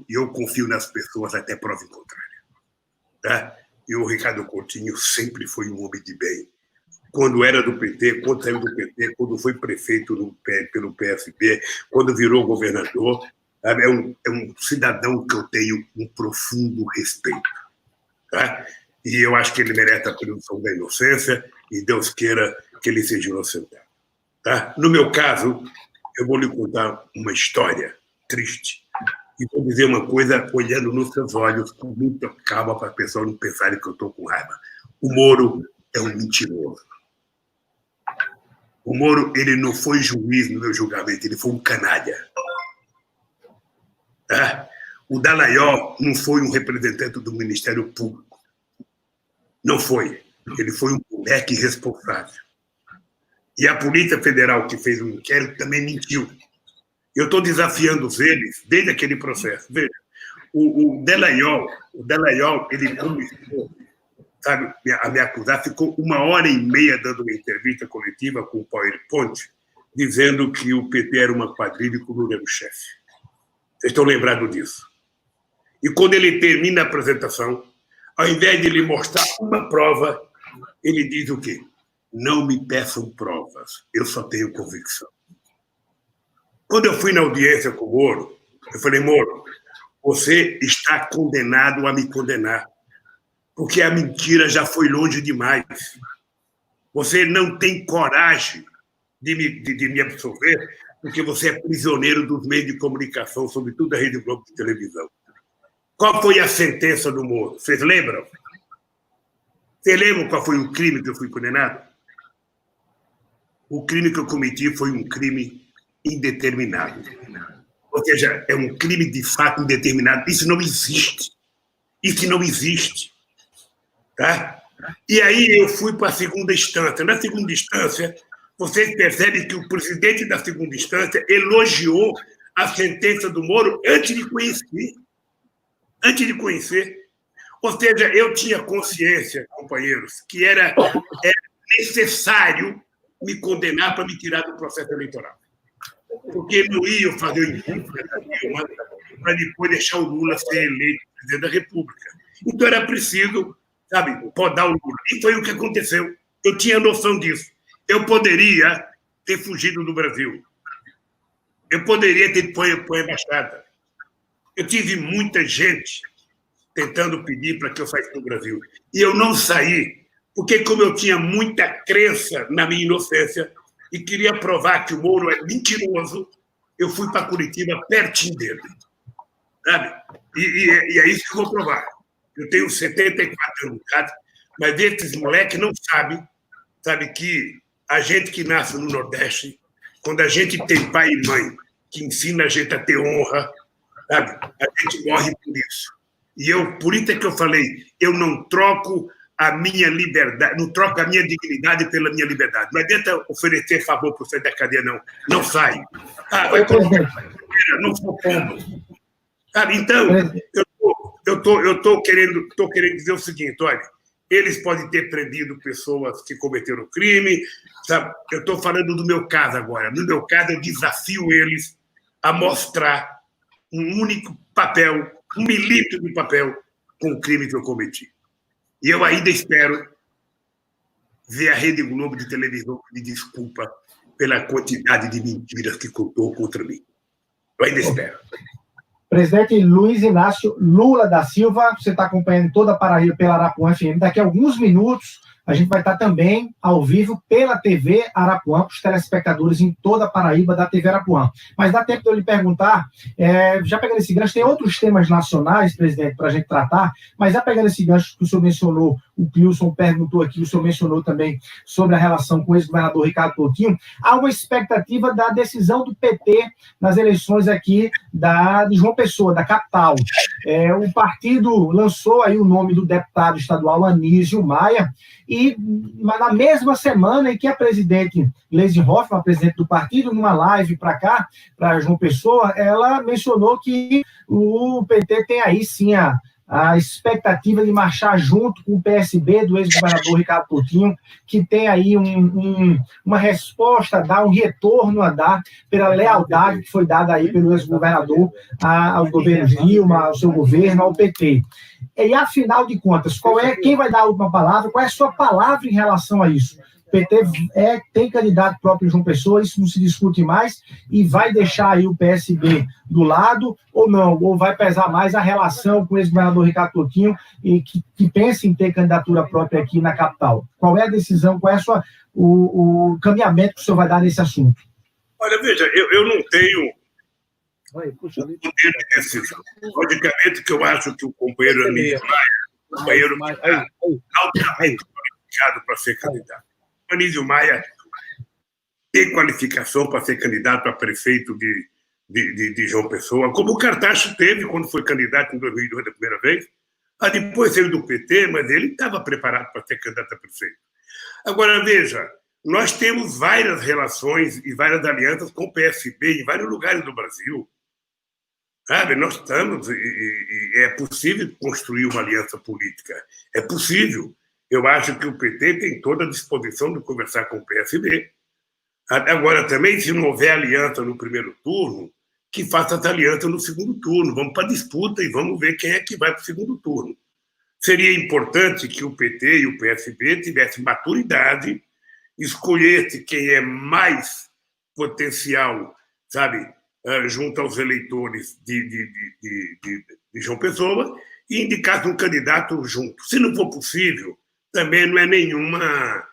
Eu confio nas pessoas até prova em contrário. Tá? E o Ricardo Coutinho sempre foi um homem de bem. Quando era do PT, quando saiu do PT, quando foi prefeito pelo PSB, quando virou governador, sabe? É um cidadão que eu tenho um profundo respeito. Tá? E eu acho que ele merece a presunção da inocência e Deus queira que ele seja inocentado. Tá? No meu caso, eu vou lhe contar uma história triste. E vou dizer uma coisa olhando nos seus olhos com muita calma para as pessoas não pensarem que eu estou com raiva. O Moro é um mentiroso. O Moro, ele não foi juiz no meu julgamento, ele foi um canalha. Tá? O Dallagnol não foi um representante do Ministério Público. Não foi. Ele foi um moleque irresponsável. E a Polícia Federal, que fez o inquérito, também mentiu. Eu estou desafiando eles desde aquele processo. Veja, o Dallagnol, ele começou, sabe, a me acusar, ficou 1h30 dando uma entrevista coletiva com o PowerPoint, dizendo que o PT era uma quadrilha e que o Lula era o chefe. Vocês estão lembrados disso? E quando ele termina a apresentação, ao invés de ele mostrar uma prova, ele diz o quê? Não me peçam provas, eu só tenho convicção. Quando eu fui na audiência com o Moro, eu falei, Moro, você está condenado a me condenar, porque a mentira já foi longe demais. Você não tem coragem de me absolver, porque você é prisioneiro dos meios de comunicação, sobretudo da Rede Globo de televisão. Qual foi a sentença do Moro? Vocês lembram? Vocês lembram qual foi o crime que eu fui condenado? O crime que eu cometi foi um crime indeterminado. Ou seja, é um crime de fato indeterminado. Isso não existe. Isso não existe. Tá? E aí eu fui para a segunda instância. Na segunda instância, vocês percebem que o presidente da segunda instância elogiou a sentença do Moro antes de conhecer. Antes de conhecer. Ou seja, eu tinha consciência, companheiros, que era necessário me condenar para me tirar do processo eleitoral. Porque não ia fazer o impeachment para depois deixar o Lula ser eleito presidente da República. Então era preciso, sabe, podar o Lula. E foi o que aconteceu. Eu tinha noção disso. Eu poderia ter fugido do Brasil. Eu poderia ter ido para a embaixada. Eu tive muita gente tentando pedir para que eu saísse do Brasil. E eu não saí, porque como eu tinha muita crença na minha inocência e queria provar que o Moro é mentiroso, eu fui para Curitiba pertinho dele. Sabe? E é isso que eu vou provar. Eu tenho 74 anos, mas esses moleques não sabem, sabe, que a gente que nasce no Nordeste, quando a gente tem pai e mãe que ensina a gente a ter honra, sabe, a gente morre por isso. E por isso é que eu falei, eu não troco a minha liberdade, não troco a minha dignidade pela minha liberdade. Não adianta oferecer favor para você da cadeia, não. Não sai. Vai colocar, não sou pombo. Sabe? Então, eu estou querendo dizer o seguinte, olha, eles podem ter prendido pessoas que cometeram crime, sabe? Eu estou falando do meu caso agora. No meu caso, eu desafio eles a mostrar um único papel, 1 milímetro de papel com o crime que eu cometi. E eu ainda espero ver a Rede Globo de televisão pedir desculpa pela quantidade de mentiras que contou contra mim. Eu ainda espero. Presidente Luiz Inácio Lula da Silva, você está acompanhando toda a Paraíba pela Arapuã FM. Daqui a alguns minutos, a gente vai estar também ao vivo pela TV Arapuã, para os telespectadores em toda a Paraíba da TV Arapuã. Mas dá tempo de eu lhe perguntar, já pegando esse gancho, tem outros temas nacionais, presidente, para a gente tratar, mas já pegando esse gancho que o senhor mencionou, o Clilson perguntou aqui, o senhor mencionou também sobre a relação com o ex-governador Ricardo Coutinho, há uma expectativa da decisão do PT nas eleições aqui de João Pessoa, da capital. O partido lançou aí o nome do deputado estadual Anísio Maia, e na mesma semana em que a presidente Gleisi Hoffmann, a presidente do partido, numa live para cá, para João Pessoa, ela mencionou que o PT tem aí sim a expectativa de marchar junto com o PSB do ex-governador Ricardo Coutinho, que tem aí uma resposta a dar, um retorno a dar pela lealdade que foi dada aí pelo ex-governador aos governos Dilma, ao seu governo, ao PT. E, afinal de contas, quem vai dar a última palavra? Qual é a sua palavra em relação a isso? O PT tem candidato próprio em João Pessoa, isso não se discute mais, e vai deixar aí o PSB do lado, ou não? Ou vai pesar mais a relação com o ex-governador Ricardo Coutinho, e que pensa em ter candidatura própria aqui na capital? Qual é a decisão, qual é o caminhamento que o senhor vai dar nesse assunto? Olha, veja, eu não tenho poder de decisão. Logicamente que eu acho que o companheiro Anísio Maia, altamente qualificado para ser candidato. O Anísio Maia tem qualificação para ser candidato a prefeito de João Pessoa, como o Cartacho teve quando foi candidato em 2002 da primeira vez. Depois saiu do PT, mas ele estava preparado para ser candidato a prefeito. Agora, veja, nós temos várias relações e várias alianças com o PSB em vários lugares do Brasil. Sabe, nós estamos, e é possível construir uma aliança política. É possível. Eu acho que o PT tem toda a disposição de conversar com o PSB. Agora, também, se não houver aliança no primeiro turno, que faça essa aliança no segundo turno. Vamos para a disputa e vamos ver quem é que vai para o segundo turno. Seria importante que o PT e o PSB tivessem maturidade, escolhesse quem é mais potencial, sabe, junto aos eleitores de João Pessoa, e indicasse um candidato junto. Se não for possível, também não é nenhuma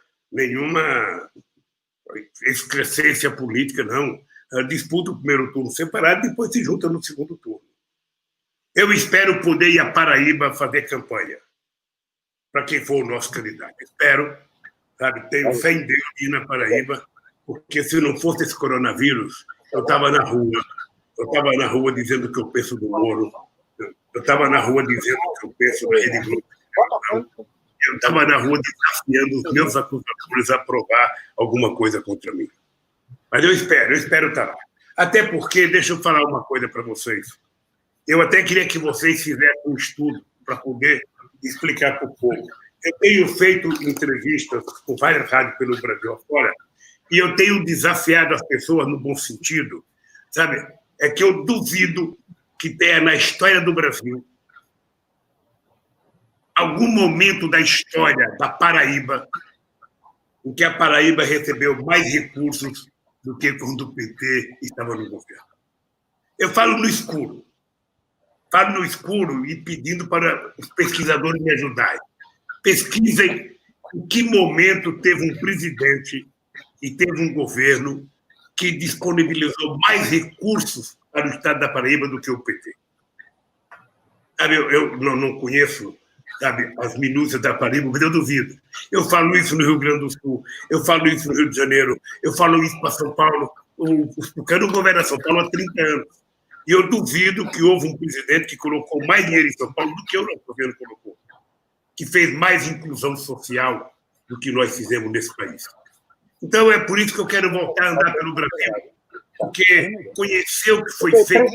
excrescência política, não. Disputa o primeiro turno separado e depois se junta no segundo turno. Eu espero poder ir à Paraíba fazer campanha para quem for o nosso candidato. Espero, sabe, tenho fé em Deus ir na Paraíba, porque se não fosse esse coronavírus, eu estava na rua dizendo que eu penso do Moro, eu estava na rua dizendo que eu penso da Rede Globo, eu estava na rua desafiando os meus acusadores a provar alguma coisa contra mim. Mas eu espero estar lá. Até porque, deixa eu falar uma coisa para vocês, eu até queria que vocês fizessem um estudo para poder explicar para o povo. Eu tenho feito entrevistas com várias rádios pelo Brasil afora, e eu tenho desafiado as pessoas no bom sentido, sabe? É que eu duvido que tenha na história do Brasil algum momento da história da Paraíba em que a Paraíba recebeu mais recursos do que quando o PT estava no governo. Eu falo no escuro. falo no escuro e pedindo para os pesquisadores me ajudarem. Pesquisem em que momento teve um presidente e teve um governo que disponibilizou mais recursos para o Estado da Paraíba do que o PT. Sabe, eu não conheço, sabe, as minúcias da Paraíba, mas eu duvido. Eu falo isso no Rio Grande do Sul, eu falo isso no Rio de Janeiro, eu falo isso para São Paulo. Eu quero governar São Paulo há 30 anos. E eu duvido que houve um presidente que colocou mais dinheiro em São Paulo do que o nosso governo colocou, que fez mais inclusão social do que nós fizemos nesse país. Então, é por isso que eu quero voltar a andar pelo Brasil, porque conhecer o que foi feito...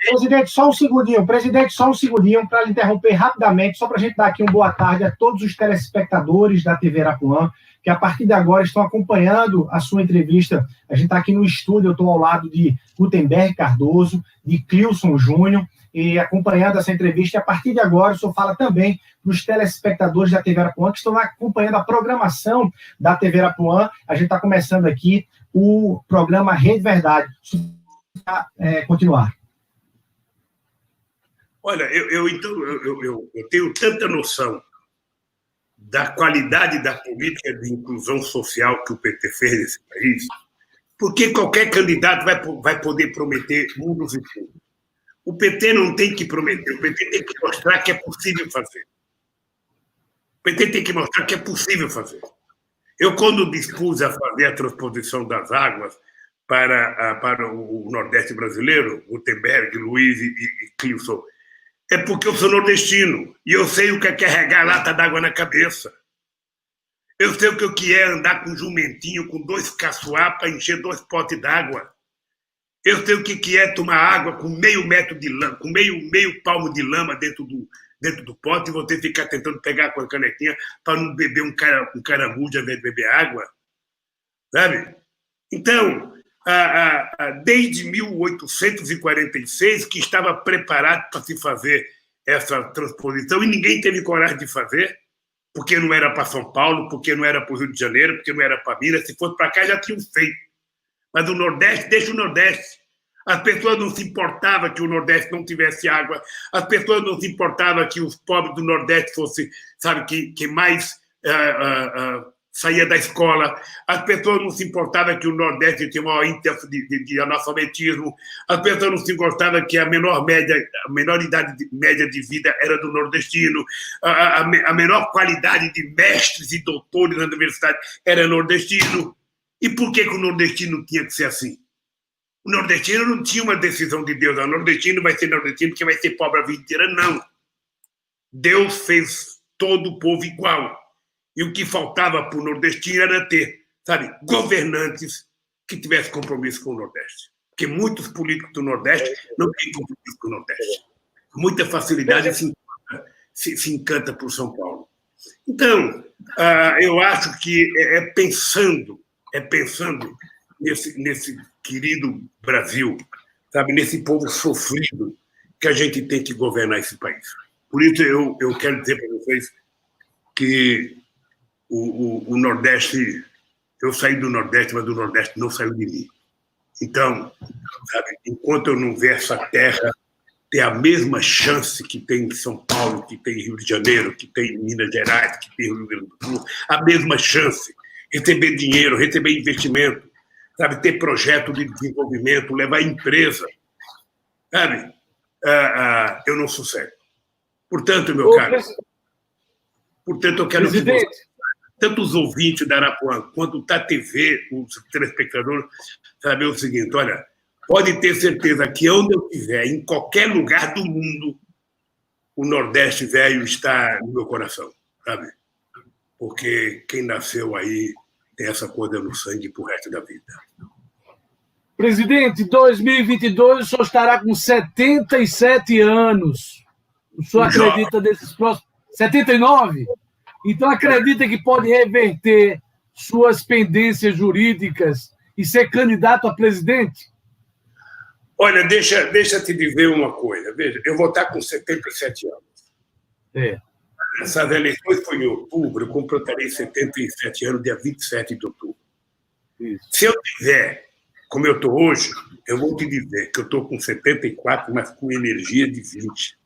Presidente, só um segundinho. Presidente, só um segundinho para lhe interromper rapidamente, só para a gente dar aqui uma boa tarde a todos os telespectadores da TV Arapuã, que a partir de agora estão acompanhando a sua entrevista. A gente está aqui no estúdio, eu estou ao lado de Gutenberg Cardoso, de Clilson Júnior, e acompanhando essa entrevista. E a partir de agora, o senhor fala também para os telespectadores da TV Arapuã que estão acompanhando a programação da TV Arapuã. A gente está começando aqui o programa Rede Verdade. Continuar. Olha, eu tenho tanta noção da qualidade da política de inclusão social que o PT fez nesse país, porque qualquer candidato vai poder prometer mundos e fundos. O PT não tem que prometer, o PT tem que mostrar que é possível fazer. O PT tem que mostrar que é possível fazer. Eu, quando dispus a fazer a transposição das águas para o Nordeste brasileiro, Gutenberg, Luiz e Clilson, é porque eu sou nordestino e eu sei o que é carregar lata d'água na cabeça. Eu sei o que é andar com um jumentinho, com 2 caçoar para encher 2 potes d'água. Eu sei o que é tomar água com meio metro de lama, com meio palmo de lama dentro do pote e você ficar tentando pegar com a canequinha para não beber um caramujo ao invés de beber água. Sabe? Então, desde 1846 que estava preparado para se fazer essa transposição e ninguém teve coragem de fazer, porque não era para São Paulo, porque não era para o Rio de Janeiro, porque não era para Minas. Se fosse para cá, já tinham feito. Mas o Nordeste, deixa o Nordeste. As pessoas não se importavam que o Nordeste não tivesse água, as pessoas não se importavam que os pobres do Nordeste fossem, sabe, que mais saía da escola, as pessoas não se importavam que o Nordeste tinha o maior índice de analfabetismo, as pessoas não se importavam que a menor idade média de vida era do nordestino, a menor qualidade de mestres e doutores na universidade era nordestino. E por que o nordestino tinha que ser assim? O nordestino não tinha uma decisão de Deus. O nordestino vai ser nordestino porque vai ser pobre a vida inteira. Não. Deus fez todo o povo igual. E o que faltava para o nordestino era ter, sabe, governantes que tivessem compromisso com o Nordeste. Porque muitos políticos do Nordeste não têm compromisso com o Nordeste. Com muita facilidade se encanta por São Paulo. Então, eu acho que é pensando nesse querido Brasil, sabe, nesse povo sofrido, que a gente tem que governar esse país. Por isso, eu quero dizer para vocês que o Nordeste, eu saí do Nordeste, mas o Nordeste não saiu de mim. Então, sabe, enquanto eu não ver essa terra ter a mesma chance que tem em São Paulo, que tem em Rio de Janeiro, que tem em Minas Gerais, que tem em Rio Grande do Sul, a mesma chance, receber dinheiro, receber investimento, sabe, ter projeto de desenvolvimento, levar empresa, sabe, eu não sossego. Portanto, meu caro, eu quero que você, tanto os ouvintes da Arapuã quanto da TV, os telespectadores, saber o seguinte: olha, pode ter certeza que onde eu estiver, em qualquer lugar do mundo, o Nordeste velho está no meu coração, sabe? Porque quem nasceu aí tem essa coisa no sangue pro resto da vida. Presidente, 2022 o senhor estará com 77 anos. O senhor acredita desses próximos... 79? Então acredita que pode reverter suas pendências jurídicas e ser candidato a presidente? Olha, deixa te dizer uma coisa. Veja, eu vou estar com 77 anos. Essas eleições foi em outubro, eu completarei 77 anos, dia 27 de outubro. Isso. Se eu tiver, como eu estou hoje, eu vou te dizer que eu estou com 74, mas com energia de 20.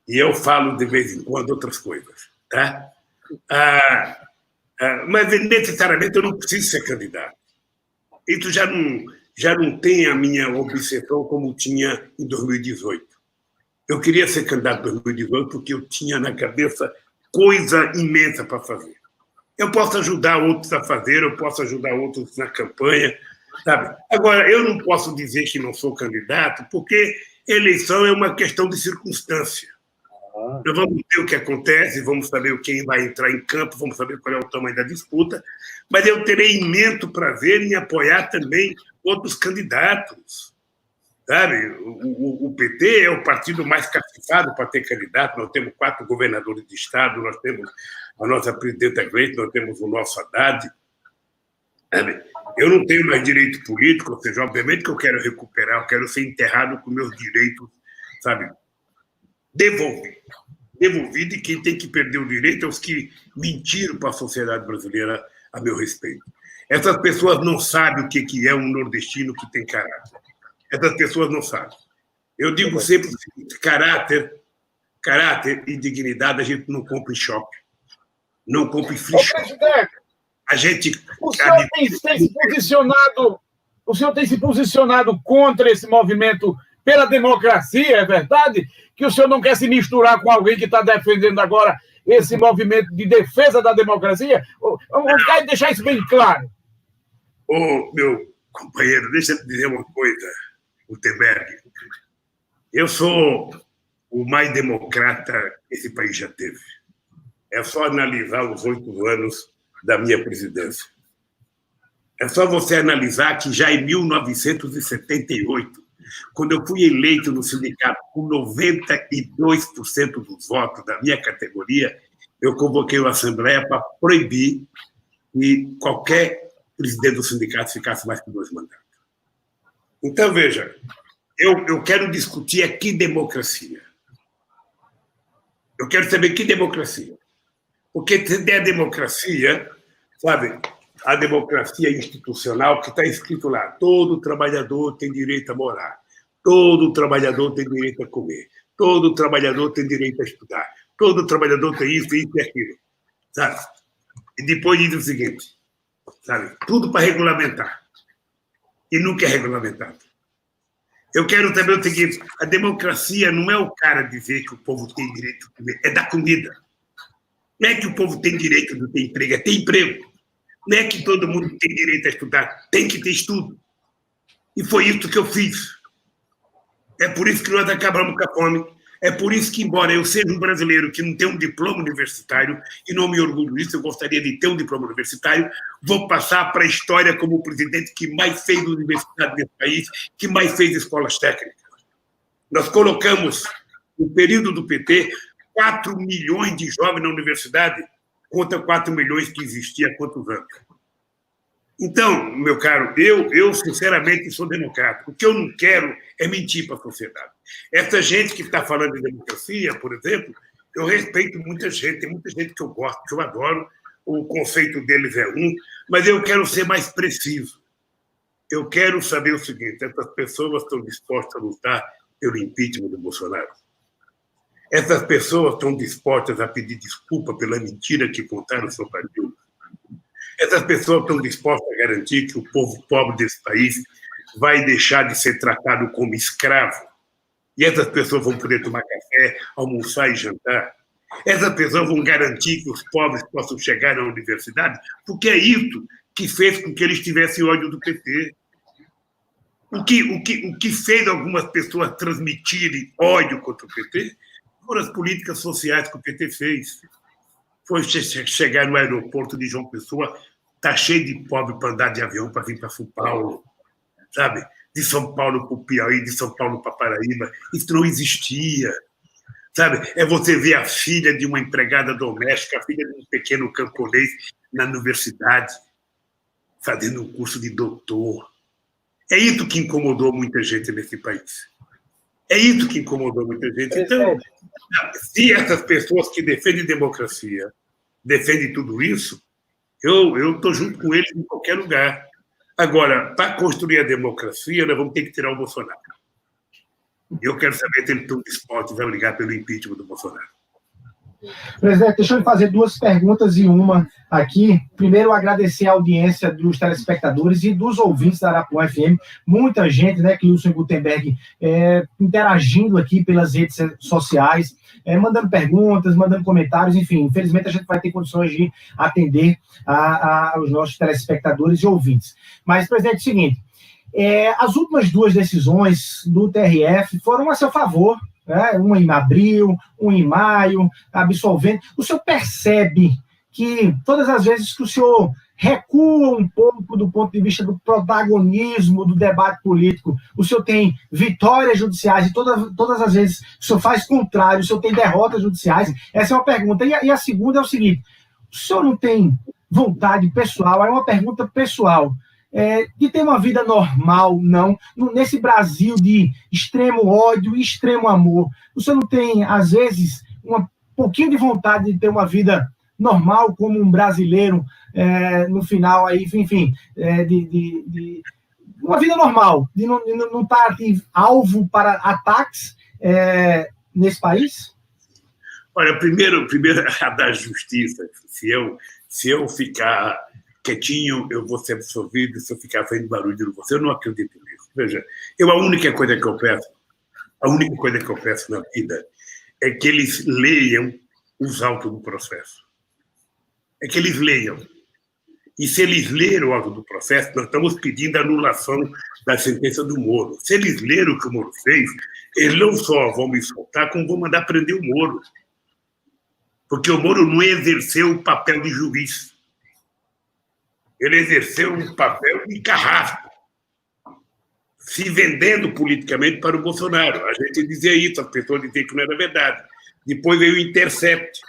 e eu falo de vez em quando outras coisas, tá? Mas necessariamente eu não preciso ser candidato. Isso já não tem a minha obsessão como tinha em 2018. Eu queria ser candidato em 2018 porque eu tinha na cabeça coisa imensa para fazer. Eu posso ajudar outros a fazer, eu posso ajudar outros na campanha, sabe? Agora, eu não posso dizer que não sou candidato, porque eleição é uma questão de circunstância. Nós vamos ver o que acontece, vamos saber quem vai entrar em campo, vamos saber qual é o tamanho da disputa, mas eu terei imenso prazer em apoiar também outros candidatos. Sabe? O PT é o partido mais cacifado para ter candidato. Nós temos 4 governadores de estado, nós temos a nossa presidenta Gleisi, nós temos o nosso Haddad. Sabe? Eu não tenho mais direito político, ou seja, obviamente que eu quero recuperar, eu quero ser enterrado com meus direitos, sabe? Devolvido, e quem tem que perder o direito é os que mentiram para a sociedade brasileira a meu respeito. Essas pessoas não sabem o que é um nordestino que tem caráter. Essas pessoas não sabem. Eu digo sempre o seguinte: caráter e dignidade a gente não compra em shopping, não compra em free shop. A gente... O senhor tem se posicionado contra esse movimento pela democracia, é verdade? Que o senhor não quer se misturar com alguém que está defendendo agora esse movimento de defesa da democracia? Vamos deixar isso bem claro. Ô, meu companheiro, deixa eu te dizer uma coisa, Gutenberg. Eu sou o mais democrata que esse país já teve. É só analisar os 8 anos da minha presidência. É só você analisar que já em 1978, quando eu fui eleito no sindicato com 92% dos votos da minha categoria, eu convoquei uma assembleia para proibir que qualquer presidente do sindicato ficasse mais que 2 mandatos. Então, veja, eu quero discutir aqui democracia. Eu quero saber que democracia. Porque se der democracia, sabe, a democracia institucional que está escrito lá, todo trabalhador tem direito a morar, todo trabalhador tem direito a comer, todo trabalhador tem direito a estudar, todo trabalhador tem isso e aquilo, sabe? E depois diz o seguinte, sabe, tudo para regulamentar. E nunca é regulamentado. Eu quero saber o seguinte, a democracia não é o cara dizer que o povo tem direito a comer, é da comida. Não é que o povo tem direito de ter emprego, é ter emprego. Não é que todo mundo tem direito a estudar, tem que ter estudo. E foi isso que eu fiz. É por isso que nós acabamos com a fome. É por isso que, embora eu seja um brasileiro que não tem um diploma universitário, e não me orgulho disso, eu gostaria de ter um diploma universitário, vou passar para a história como o presidente que mais fez universidade nesse país, que mais fez escolas técnicas. Nós colocamos, no período do PT, 4 milhões de jovens na universidade, contra 4 milhões que existia há quantos anos. Então, meu caro, eu sinceramente sou democrata. O que eu não quero é mentir para a sociedade. Essa gente que está falando de democracia, por exemplo, eu respeito muita gente, tem muita gente que eu gosto, que eu adoro, o conceito deles é um, mas eu quero ser mais preciso. Eu quero saber o seguinte, essas pessoas estão dispostas a lutar pelo impeachment do Bolsonaro? Essas pessoas estão dispostas a pedir desculpa pela mentira que contaram sobre a Dilma? Essas pessoas estão dispostas a garantir que o povo pobre desse país vai deixar de ser tratado como escravo? E essas pessoas vão poder tomar café, almoçar e jantar? Essas pessoas vão garantir que os pobres possam chegar na universidade? Porque é isso que fez com que eles tivessem ódio do PT. O que fez algumas pessoas transmitirem ódio contra o PT foram as políticas sociais que o PT fez. Foi chegar no aeroporto de João Pessoa, está cheio de pobre para andar de avião para vir para São Paulo, sabe? De São Paulo para o Piauí, de São Paulo para Paraíba. Isso não existia, sabe? É você ver a filha de uma empregada doméstica, a filha de um pequeno camponês na universidade, fazendo um curso de doutor. É isso que incomodou muita gente nesse país. É isso que incomodou muita gente. Então, se essas pessoas que defendem democracia defendem tudo isso, eu estou junto com eles em qualquer lugar. Agora, para construir a democracia, nós vamos ter que tirar o Bolsonaro. Eu quero saber se ele está disposto e vai brigar pelo impeachment do Bolsonaro. Presidente, deixa eu lhe fazer duas perguntas e uma aqui. Primeiro, agradecer a audiência dos telespectadores e dos ouvintes da Arapuã FM. Muita gente, né, Cleilson Gutenberg, interagindo aqui pelas redes sociais, mandando perguntas, mandando comentários, enfim. Infelizmente, a gente vai ter condições de atender aos nossos telespectadores e ouvintes. Mas, presidente, é o seguinte, as últimas duas decisões do TRF foram a seu favor, né? Uma em abril, uma em maio, absolvendo. O senhor percebe que todas as vezes que o senhor recua um pouco do ponto de vista do protagonismo do debate político, o senhor tem vitórias judiciais e todas as vezes que o senhor faz contrário, o senhor tem derrotas judiciais? Essa é uma pergunta. E a segunda é o seguinte, o senhor não tem vontade pessoal, é uma pergunta pessoal, de ter uma vida normal, não? Nesse Brasil de extremo ódio e extremo amor, o senhor não tem, às vezes, um pouquinho de vontade de ter uma vida normal como um brasileiro, no final, aí, enfim, de uma vida normal, de não estar alvo para ataques nesse país? Olha, primeiro a da justiça. Se eu ficar quietinho, eu vou ser absolvido. Se eu ficar fazendo barulho no você, eu não acredito nisso. Veja, a única coisa que eu peço na vida é que eles leiam os autos do processo. É que eles leiam. E se eles leram o auto do processo, nós estamos pedindo a anulação da sentença do Moro. Se eles leram o que o Moro fez, eles não só vão me soltar, como vão mandar prender o Moro. Porque o Moro não exerceu o papel de juiz. Ele exerceu um papel de carrasco, se vendendo politicamente para o Bolsonaro. A gente dizia isso, as pessoas diziam que não era verdade. Depois veio o Intercept,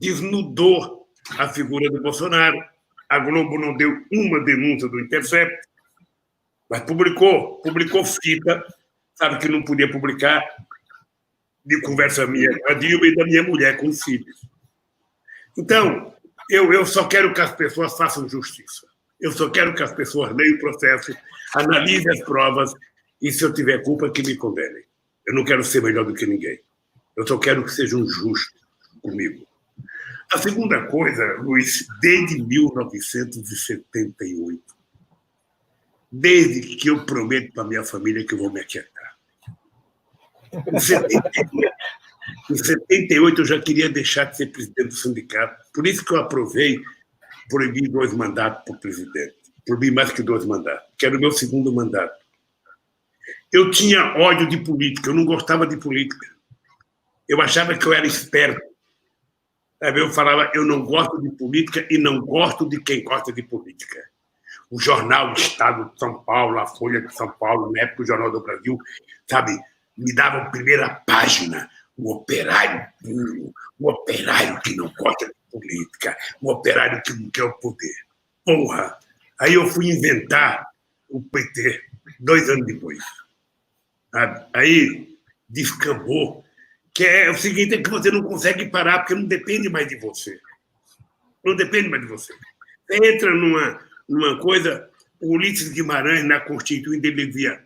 desnudou a figura do Bolsonaro. A Globo não deu uma denúncia do Intercept, mas publicou fita, sabe que não podia publicar, de conversa minha com a Dilma e da minha mulher com os filhos. Então, eu só quero que as pessoas façam justiça. Eu só quero que as pessoas leiam o processo, analisem as provas e, se eu tiver culpa, que me condenem. Eu não quero ser melhor do que ninguém. Eu só quero que sejam justos comigo. A segunda coisa, Luiz, desde 1978, desde que eu prometo para minha família que eu vou me aquietar. Em 78 eu já queria deixar de ser presidente do sindicato. Por isso que eu proibi 2 mandatos para o presidente. Proibi mais que 2 mandatos, que era o meu segundo mandato. Eu tinha ódio de política, eu não gostava de política. Eu achava que eu era esperto. Eu falava, eu não gosto de política e não gosto de quem gosta de política. O Jornal do Estado de São Paulo, a Folha de São Paulo, na época o Jornal do Brasil, sabe, me dava a primeira página, o operário puro, o operário que não gosta de política, o operário que não quer o poder. Porra! Aí eu fui inventar o PT 2 anos depois. Sabe? Aí descambou. Que é o seguinte, é que você não consegue parar, porque não depende mais de você. Não depende mais de você. Você entra numa coisa, o Ulisses Guimarães, na Constituinte, ele dizia,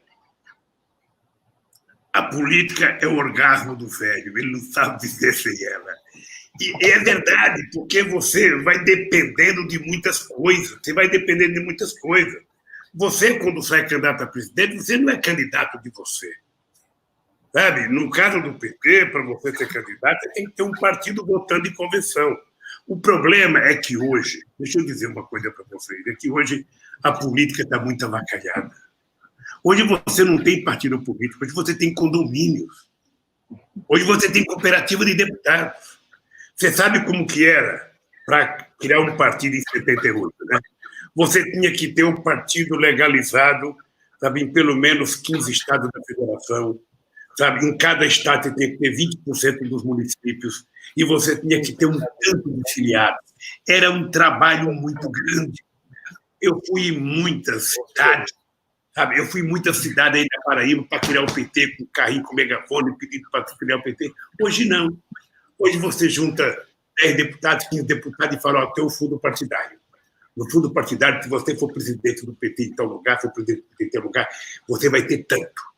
a política é o orgasmo do velho, ele não sabe dizer sem ela. E é verdade, porque você vai dependendo de muitas coisas, Você, quando sai candidato a presidente, você não é candidato de você. Sabe? No caso do PT, para você ser candidato, você tem que ter um partido votando em convenção. O problema é que hoje, deixa eu dizer uma coisa para vocês, é que hoje a política está muito avacalhada. Hoje você não tem partido político, hoje você tem condomínios. Hoje você tem cooperativa de deputados. Você sabe como que era para criar um partido em 78, né? Você tinha que ter um partido legalizado, sabe, em pelo menos 15 estados da federação. Sabe, em cada estado você tinha que ter 20% dos municípios e você tinha que ter um tanto de filiados. Era um trabalho muito grande. Eu fui em muitas cidades, sabe? Eu fui em muitas cidades aí da Paraíba para criar o PT, com carrinho, com megafone, pedindo para criar o PT. Hoje não. Hoje você junta 10 deputados, 15 deputados e fala, ó, tem o fundo partidário. No fundo partidário, se você for presidente do PT em tal lugar, for presidente do PT em tal lugar, você vai ter tanto.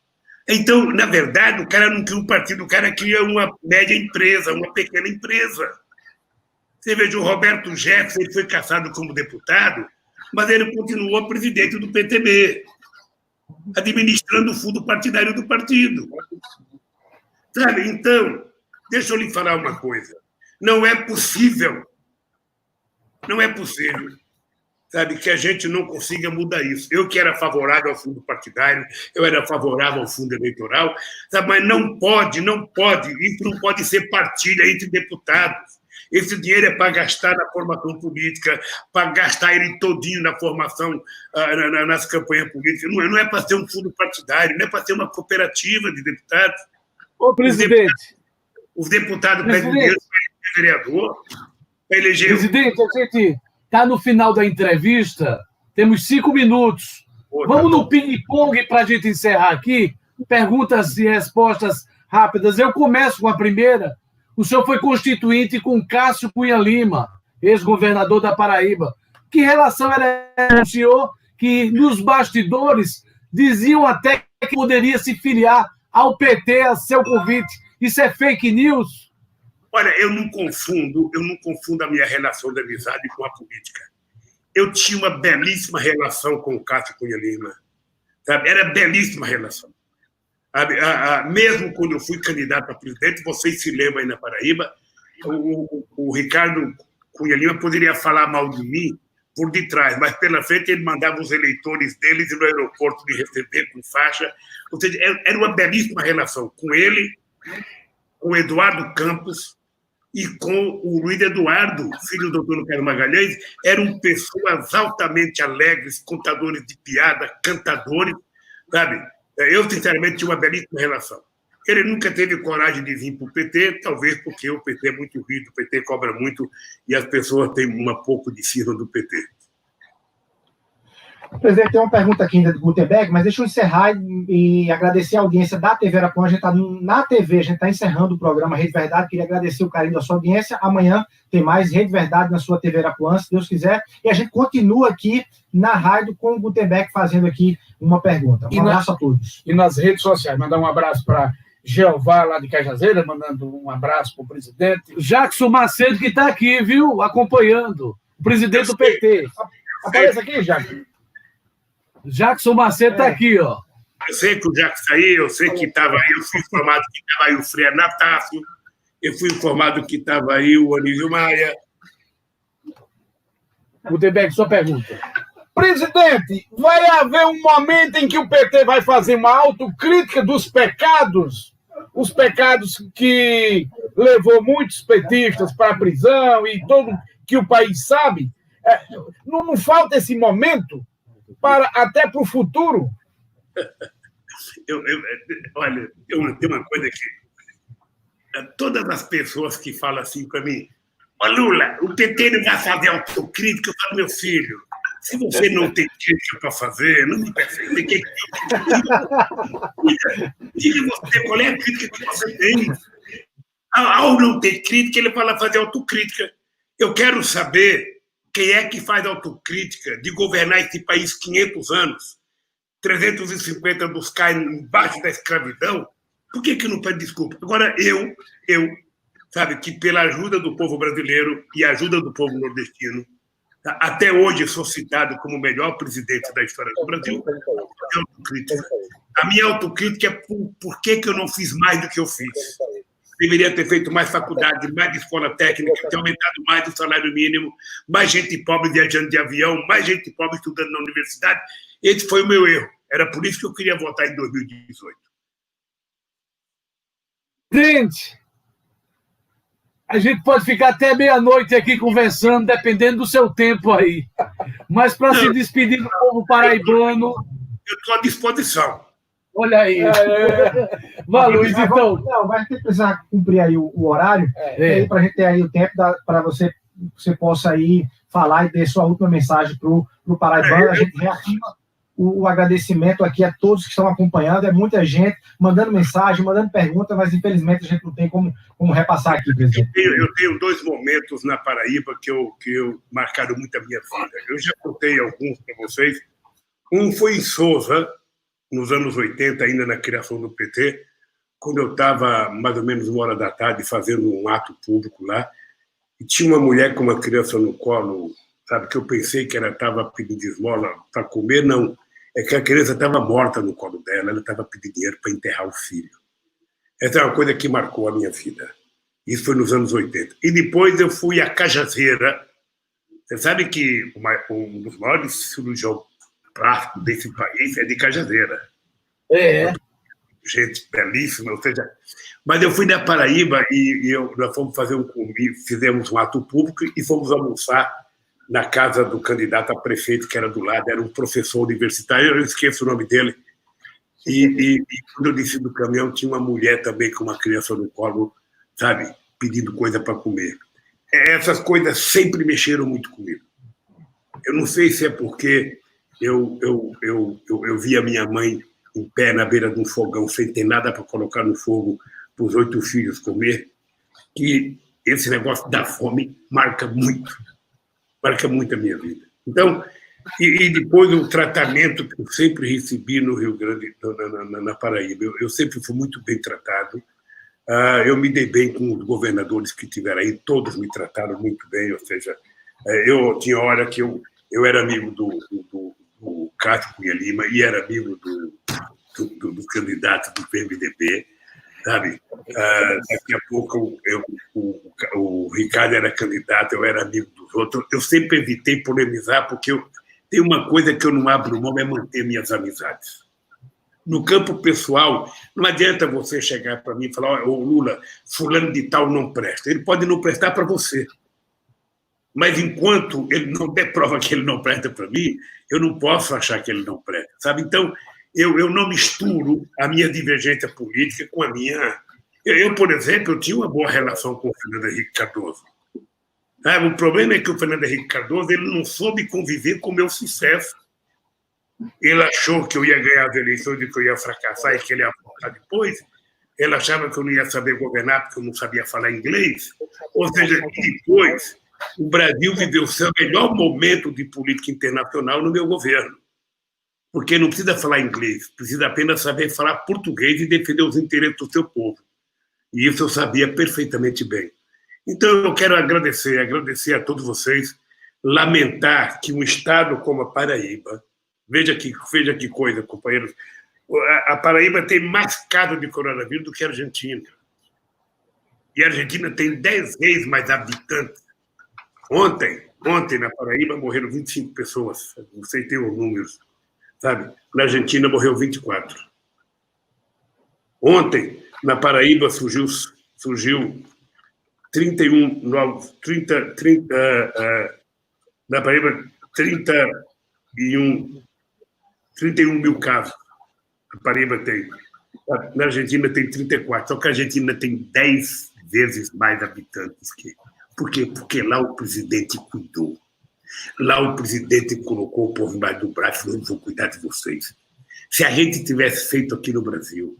Então, na verdade, o cara não cria um partido, o cara cria uma média empresa, uma pequena empresa. Você veja, o Roberto Jefferson, ele foi cassado como deputado, mas ele continuou presidente do PTB, administrando o fundo partidário do partido. Sabe? Então, deixa eu lhe falar uma coisa. Não é possível, sabe, que a gente não consiga mudar isso. Eu que era favorável ao fundo partidário, eu era favorável ao fundo eleitoral, sabe, mas não pode, isso não pode ser partilha entre deputados. Esse dinheiro é para gastar na formação política, para gastar ele todinho na formação, nas campanhas políticas. Não é para ser um fundo partidário, não é para ser uma cooperativa de deputados. Ô, presidente. Os deputados pegam dinheiro para eleger vereador, para eleger... Presidente, a gente está no final da entrevista, temos 5 minutos. Vamos no ping-pong para a gente encerrar aqui. Perguntas e respostas rápidas. Eu começo com a primeira. O senhor foi constituinte com Cássio Cunha Lima, ex-governador da Paraíba. Que relação era o senhor que, nos bastidores, diziam até que poderia se filiar ao PT a seu convite? Isso é fake news? Olha, eu não confundo a minha relação de amizade com a política. Eu tinha uma belíssima relação com o Cássio Cunha Lima. Sabe? Era belíssima relação. Mesmo quando eu fui candidato a presidente, vocês se lembram aí na Paraíba, o Ricardo Cunha Lima poderia falar mal de mim por detrás, mas pela frente ele mandava os eleitores deles no aeroporto me receber com faixa. Ou seja, era uma belíssima relação com ele, com o Eduardo Campos e com o Luiz Eduardo, filho do Dr. Carlos Magalhães. Eram pessoas altamente alegres, contadores de piada, cantadores, sabe? Eu, sinceramente, tinha uma belíssima relação. Ele nunca teve coragem de vir para o PT, talvez porque o PT é muito rígido, o PT cobra muito e as pessoas têm um pouco de cisma do PT. Presidente, tem uma pergunta aqui ainda do Gutenberg, mas deixa eu encerrar e agradecer a audiência da TV Arapuã. A gente está na TV, a gente está encerrando o programa Rede Verdade. Queria agradecer o carinho da sua audiência. Amanhã tem mais Rede Verdade na sua TV Arapuã, se Deus quiser. E a gente continua aqui na rádio com o Gutenberg fazendo aqui uma pergunta. Um abraço a todos. E nas redes sociais, mandar um abraço para Jeová, lá de Cajazeira, mandando um abraço para o presidente. Jackson Macedo, que está aqui, viu? Acompanhando. O presidente do PT. Apareça aqui, Jackson. Jackson Macedo está aqui, ó. Eu sei que o Jackson aí, eu sei que estava aí, eu fui informado que estava aí o Frei Anatácio, eu fui informado que estava aí o Anísio Maia. Gutenberg, sua pergunta. Presidente, vai haver um momento em que o PT vai fazer uma autocrítica dos pecados, os pecados que levou muitos petistas para a prisão e todo que o país sabe? Não falta esse momento? Até para o futuro? Olha, tem uma coisa que... Todas as pessoas que falam assim para mim, Lula, o PT não vai fazer autocrítica, eu falo, meu filho, se você não tem crítica para fazer, não me percebe. Diga você qual é a crítica que você tem. Ao não ter crítica, ele fala fazer autocrítica. Eu quero saber quem é que faz autocrítica de governar esse país 500 anos, 350 dos caem embaixo da escravidão. Por que não pede desculpa? Agora, eu, sabe, que pela ajuda do povo brasileiro e ajuda do povo nordestino, até hoje sou citado como o melhor presidente da história do Brasil. A minha autocrítica é por que eu não fiz mais do que eu fiz. Deveria ter feito mais faculdade, mais escola técnica, ter aumentado mais o salário mínimo, mais gente pobre viajando de avião, mais gente pobre estudando na universidade. Esse foi o meu erro. Era por isso que eu queria votar em 2018. Gente, a gente pode ficar até meia-noite aqui conversando, dependendo do seu tempo aí. Mas para se despedir do povo paraibano... Eu estou à disposição. Olha aí. Vai, Luiz, então. Não, vai ter que precisar cumprir aí o horário, para a gente ter aí o tempo para você possa aí falar e ter sua última mensagem para o paraibano. A gente reafirma o agradecimento aqui a todos que estão acompanhando. É muita gente mandando mensagem, mandando pergunta, mas infelizmente a gente não tem como repassar aqui, presidente. Eu tenho 2 momentos na Paraíba que marcaram muito a minha vida. Eu já contei alguns para vocês. Um foi em Sousa, nos anos 80, ainda na criação do PT, quando eu estava mais ou menos 1h da tarde fazendo um ato público lá, e tinha uma mulher com uma criança no colo, sabe, que eu pensei que ela estava pedindo esmola para comer, não. É que a criança estava morta no colo dela, ela estava pedindo dinheiro para enterrar o filho. Essa é uma coisa que marcou a minha vida. Isso foi nos anos 80. E depois eu fui a Cajazeira. Você sabe que um dos maiores cirurgiões plásticos desse país é de Cajazeira. Gente belíssima, ou seja... Mas eu fui na Paraíba e nós fomos fazer fizemos um ato público e fomos almoçar na casa do candidato a prefeito, que era do lado, era um professor universitário, eu esqueço o nome dele. E quando eu desci do caminhão, tinha uma mulher também com uma criança no colo, sabe, pedindo coisa para comer. Essas coisas sempre mexeram muito comigo. Eu não sei se é porque eu vi a minha mãe em pé na beira de um fogão, sem ter nada para colocar no fogo para os 8 filhos comer, que esse negócio da fome marca muito a minha vida. Então, e depois o tratamento que eu sempre recebi no Rio Grande, na Paraíba, eu sempre fui muito bem tratado. Eu me dei bem com os governadores que tiveram aí, todos me trataram muito bem, ou seja, eu tinha hora que eu era amigo do Cássio Cunha Lima e era amigo do candidato do PMDB, sabe? Daqui a pouco o Ricardo era candidato, eu era amigo dos outros. Eu sempre evitei polemizar, porque tem uma coisa que eu não abro mão, é manter minhas amizades. No campo pessoal, não adianta você chegar para mim e falar: ô Lula, fulano de tal não presta. Ele pode não prestar para você. Mas enquanto ele não der prova que ele não presta para mim, eu não posso achar que ele não presta, sabe? Então, eu não misturo a minha divergência política com a minha... Eu, por exemplo, eu tinha uma boa relação com o Fernando Henrique Cardoso. O problema é que o Fernando Henrique Cardoso ele não soube conviver com o meu sucesso. Ele achou que eu ia ganhar as eleições e que eu ia fracassar e que ele ia voltar depois. Ele achava que eu não ia saber governar porque eu não sabia falar inglês. Ou seja, depois, o Brasil viveu o seu melhor momento de política internacional no meu governo. Porque não precisa falar inglês, precisa apenas saber falar português e defender os interesses do seu povo. E isso eu sabia perfeitamente bem. Então, eu quero agradecer a todos vocês, lamentar que um estado como a Paraíba, veja que coisa, companheiros, a Paraíba tem mais casos de coronavírus do que a Argentina. E a Argentina tem 10 vezes mais habitantes. Ontem, na Paraíba, morreram 25 pessoas, não sei ter os números, sabe? Na Argentina, morreu 24. Ontem, na Paraíba, surgiu 31 novos, na Paraíba, 31 mil casos. A Paraíba tem. Na Argentina tem 34, só que a Argentina tem 10 vezes mais habitantes que... Por quê? Porque lá o presidente cuidou. Lá o presidente colocou o povo embaixo do braço e falou: vou cuidar de vocês. Se a gente tivesse feito aqui no Brasil,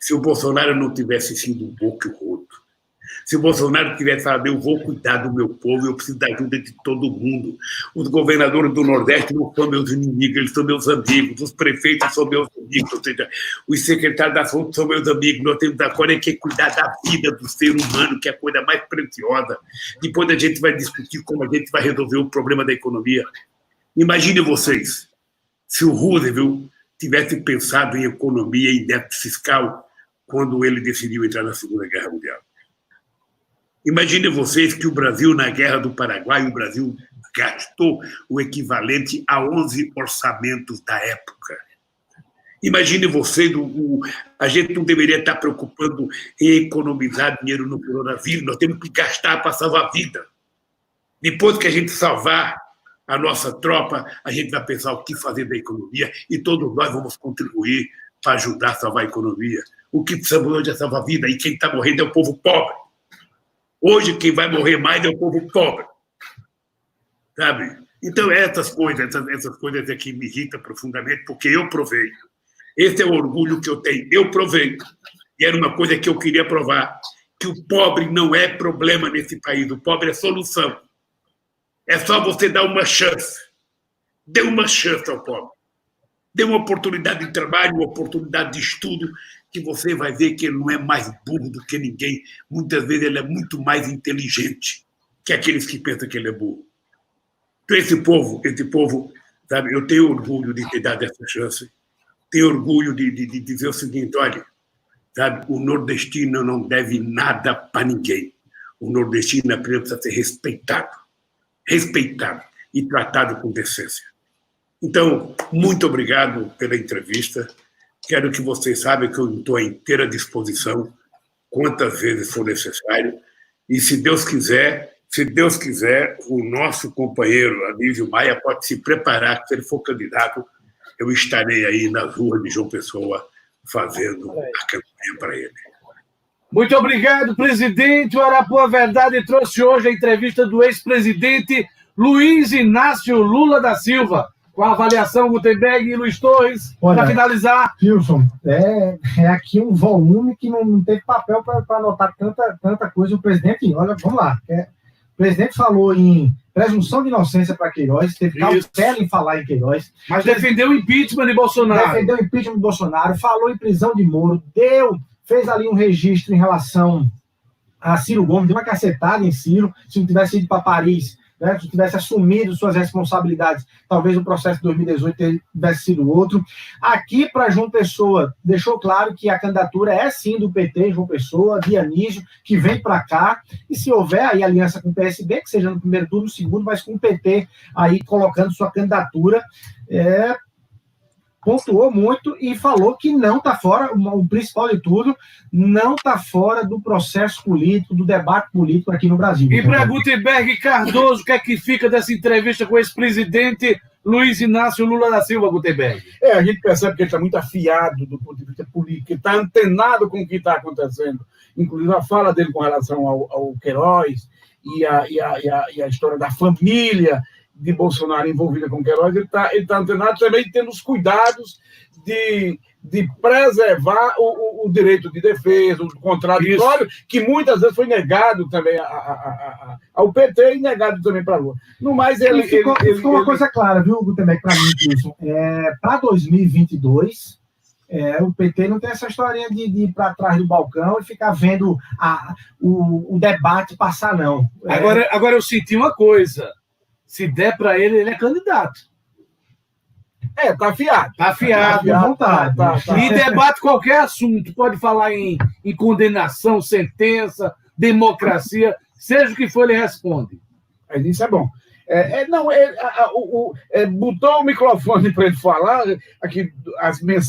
se o Bolsonaro não tivesse sido um boca e rodo, se o Bolsonaro tivesse falado: eu vou cuidar do meu povo, eu preciso da ajuda de todo mundo. Os governadores do Nordeste não são meus inimigos, eles são meus amigos. Os prefeitos são meus amigos, ou seja, os secretários da saúde são meus amigos. Nós temos agora que cuidar da vida do ser humano, que é a coisa mais preciosa. Depois a gente vai discutir como a gente vai resolver o problema da economia. Imagine vocês, se o Roosevelt tivesse pensado em economia e déficit fiscal quando ele decidiu entrar na Segunda Guerra Mundial. Imagine vocês que o Brasil, na Guerra do Paraguai, o Brasil gastou o equivalente a 11 orçamentos da época. Imagine vocês, a gente não deveria estar preocupando em economizar dinheiro no coronavírus, nós temos que gastar para salvar a vida. Depois que a gente salvar a nossa tropa, a gente vai pensar o que fazer da economia e todos nós vamos contribuir para ajudar a salvar a economia. O que precisamos hoje é salvar a vida e quem está morrendo é o povo pobre. Hoje, quem vai morrer mais é o povo pobre. Sabe? Então, essas coisas é que me irritam profundamente, porque eu provei. Esse é o orgulho que eu tenho. Eu provei. E era uma coisa que eu queria provar, que o pobre não é problema nesse país. O pobre é solução. É só você dar uma chance. Dê uma chance ao pobre. Dê uma oportunidade de trabalho, uma oportunidade de estudo, que você vai ver que ele não é mais burro do que ninguém. Muitas vezes ele é muito mais inteligente que aqueles que pensam que ele é burro. Então, esse povo, sabe, eu tenho orgulho de ter dado essa chance, tenho orgulho de dizer o seguinte, olha, sabe, o nordestino não deve nada para ninguém. O nordestino apenas precisa ser respeitado e tratado com decência. Então, muito obrigado pela entrevista. Quero que vocês saibam que eu estou à inteira disposição, quantas vezes for necessário. E, se Deus quiser, o nosso companheiro Anísio Maia pode se preparar, que se ele for candidato, eu estarei aí nas ruas de João Pessoa fazendo a campanha para ele. Muito obrigado, presidente. O Arapuã Verdade trouxe hoje a entrevista do ex-presidente Luiz Inácio Lula da Silva. Com a avaliação, Gutenberg e Luiz Torres, para finalizar. Wilson, é aqui um volume que não teve papel para anotar tanta coisa. O presidente, olha, vamos lá. O presidente falou em presunção de inocência para Queiroz, teve cautela em falar em Queiroz. Mas defendeu o impeachment de Bolsonaro. Defendeu o impeachment de Bolsonaro, falou em prisão de Moro, fez ali um registro em relação a Ciro Gomes, deu uma cacetada em Ciro, se não tivesse ido para Paris, né, se tivesse assumido suas responsabilidades, talvez o processo de 2018 tivesse sido outro. Aqui, para João Pessoa, deixou claro que a candidatura é sim do PT, João Pessoa, de Anísio, que vem para cá, e se houver aí aliança com o PSB, que seja no primeiro turno, no segundo, mas com o PT aí colocando sua candidatura, pontuou muito e falou que não está fora, o principal de tudo, não está fora do processo político, do debate político aqui no Brasil. E para Gutenberg Cardoso, o que é que fica dessa entrevista com o ex-presidente Luiz Inácio Lula da Silva, Gutenberg? A gente percebe que ele está muito afiado do ponto de vista político, ele está antenado com o que está acontecendo. Inclusive a fala dele com relação ao Queiroz e a história da família de Bolsonaro envolvida com Queiroz, ele tá antenado também, tendo os cuidados de preservar o direito de defesa, o contraditório, que muitas vezes foi negado também ao PT e negado também para Lula. No mais, ficou uma coisa clara, viu, Gutenberg, para mim, Wilson. Para 2022, o PT não tem essa historinha de ir para trás do balcão e ficar vendo o debate passar, não. Agora eu senti uma coisa. Se der para ele, ele é candidato. Tá afiado. Tá afiado. À vontade. E debate qualquer assunto. Pode falar em condenação, sentença, democracia, seja o que for, ele responde. Mas isso é bom. Botou o microfone para ele falar, aqui as mensagens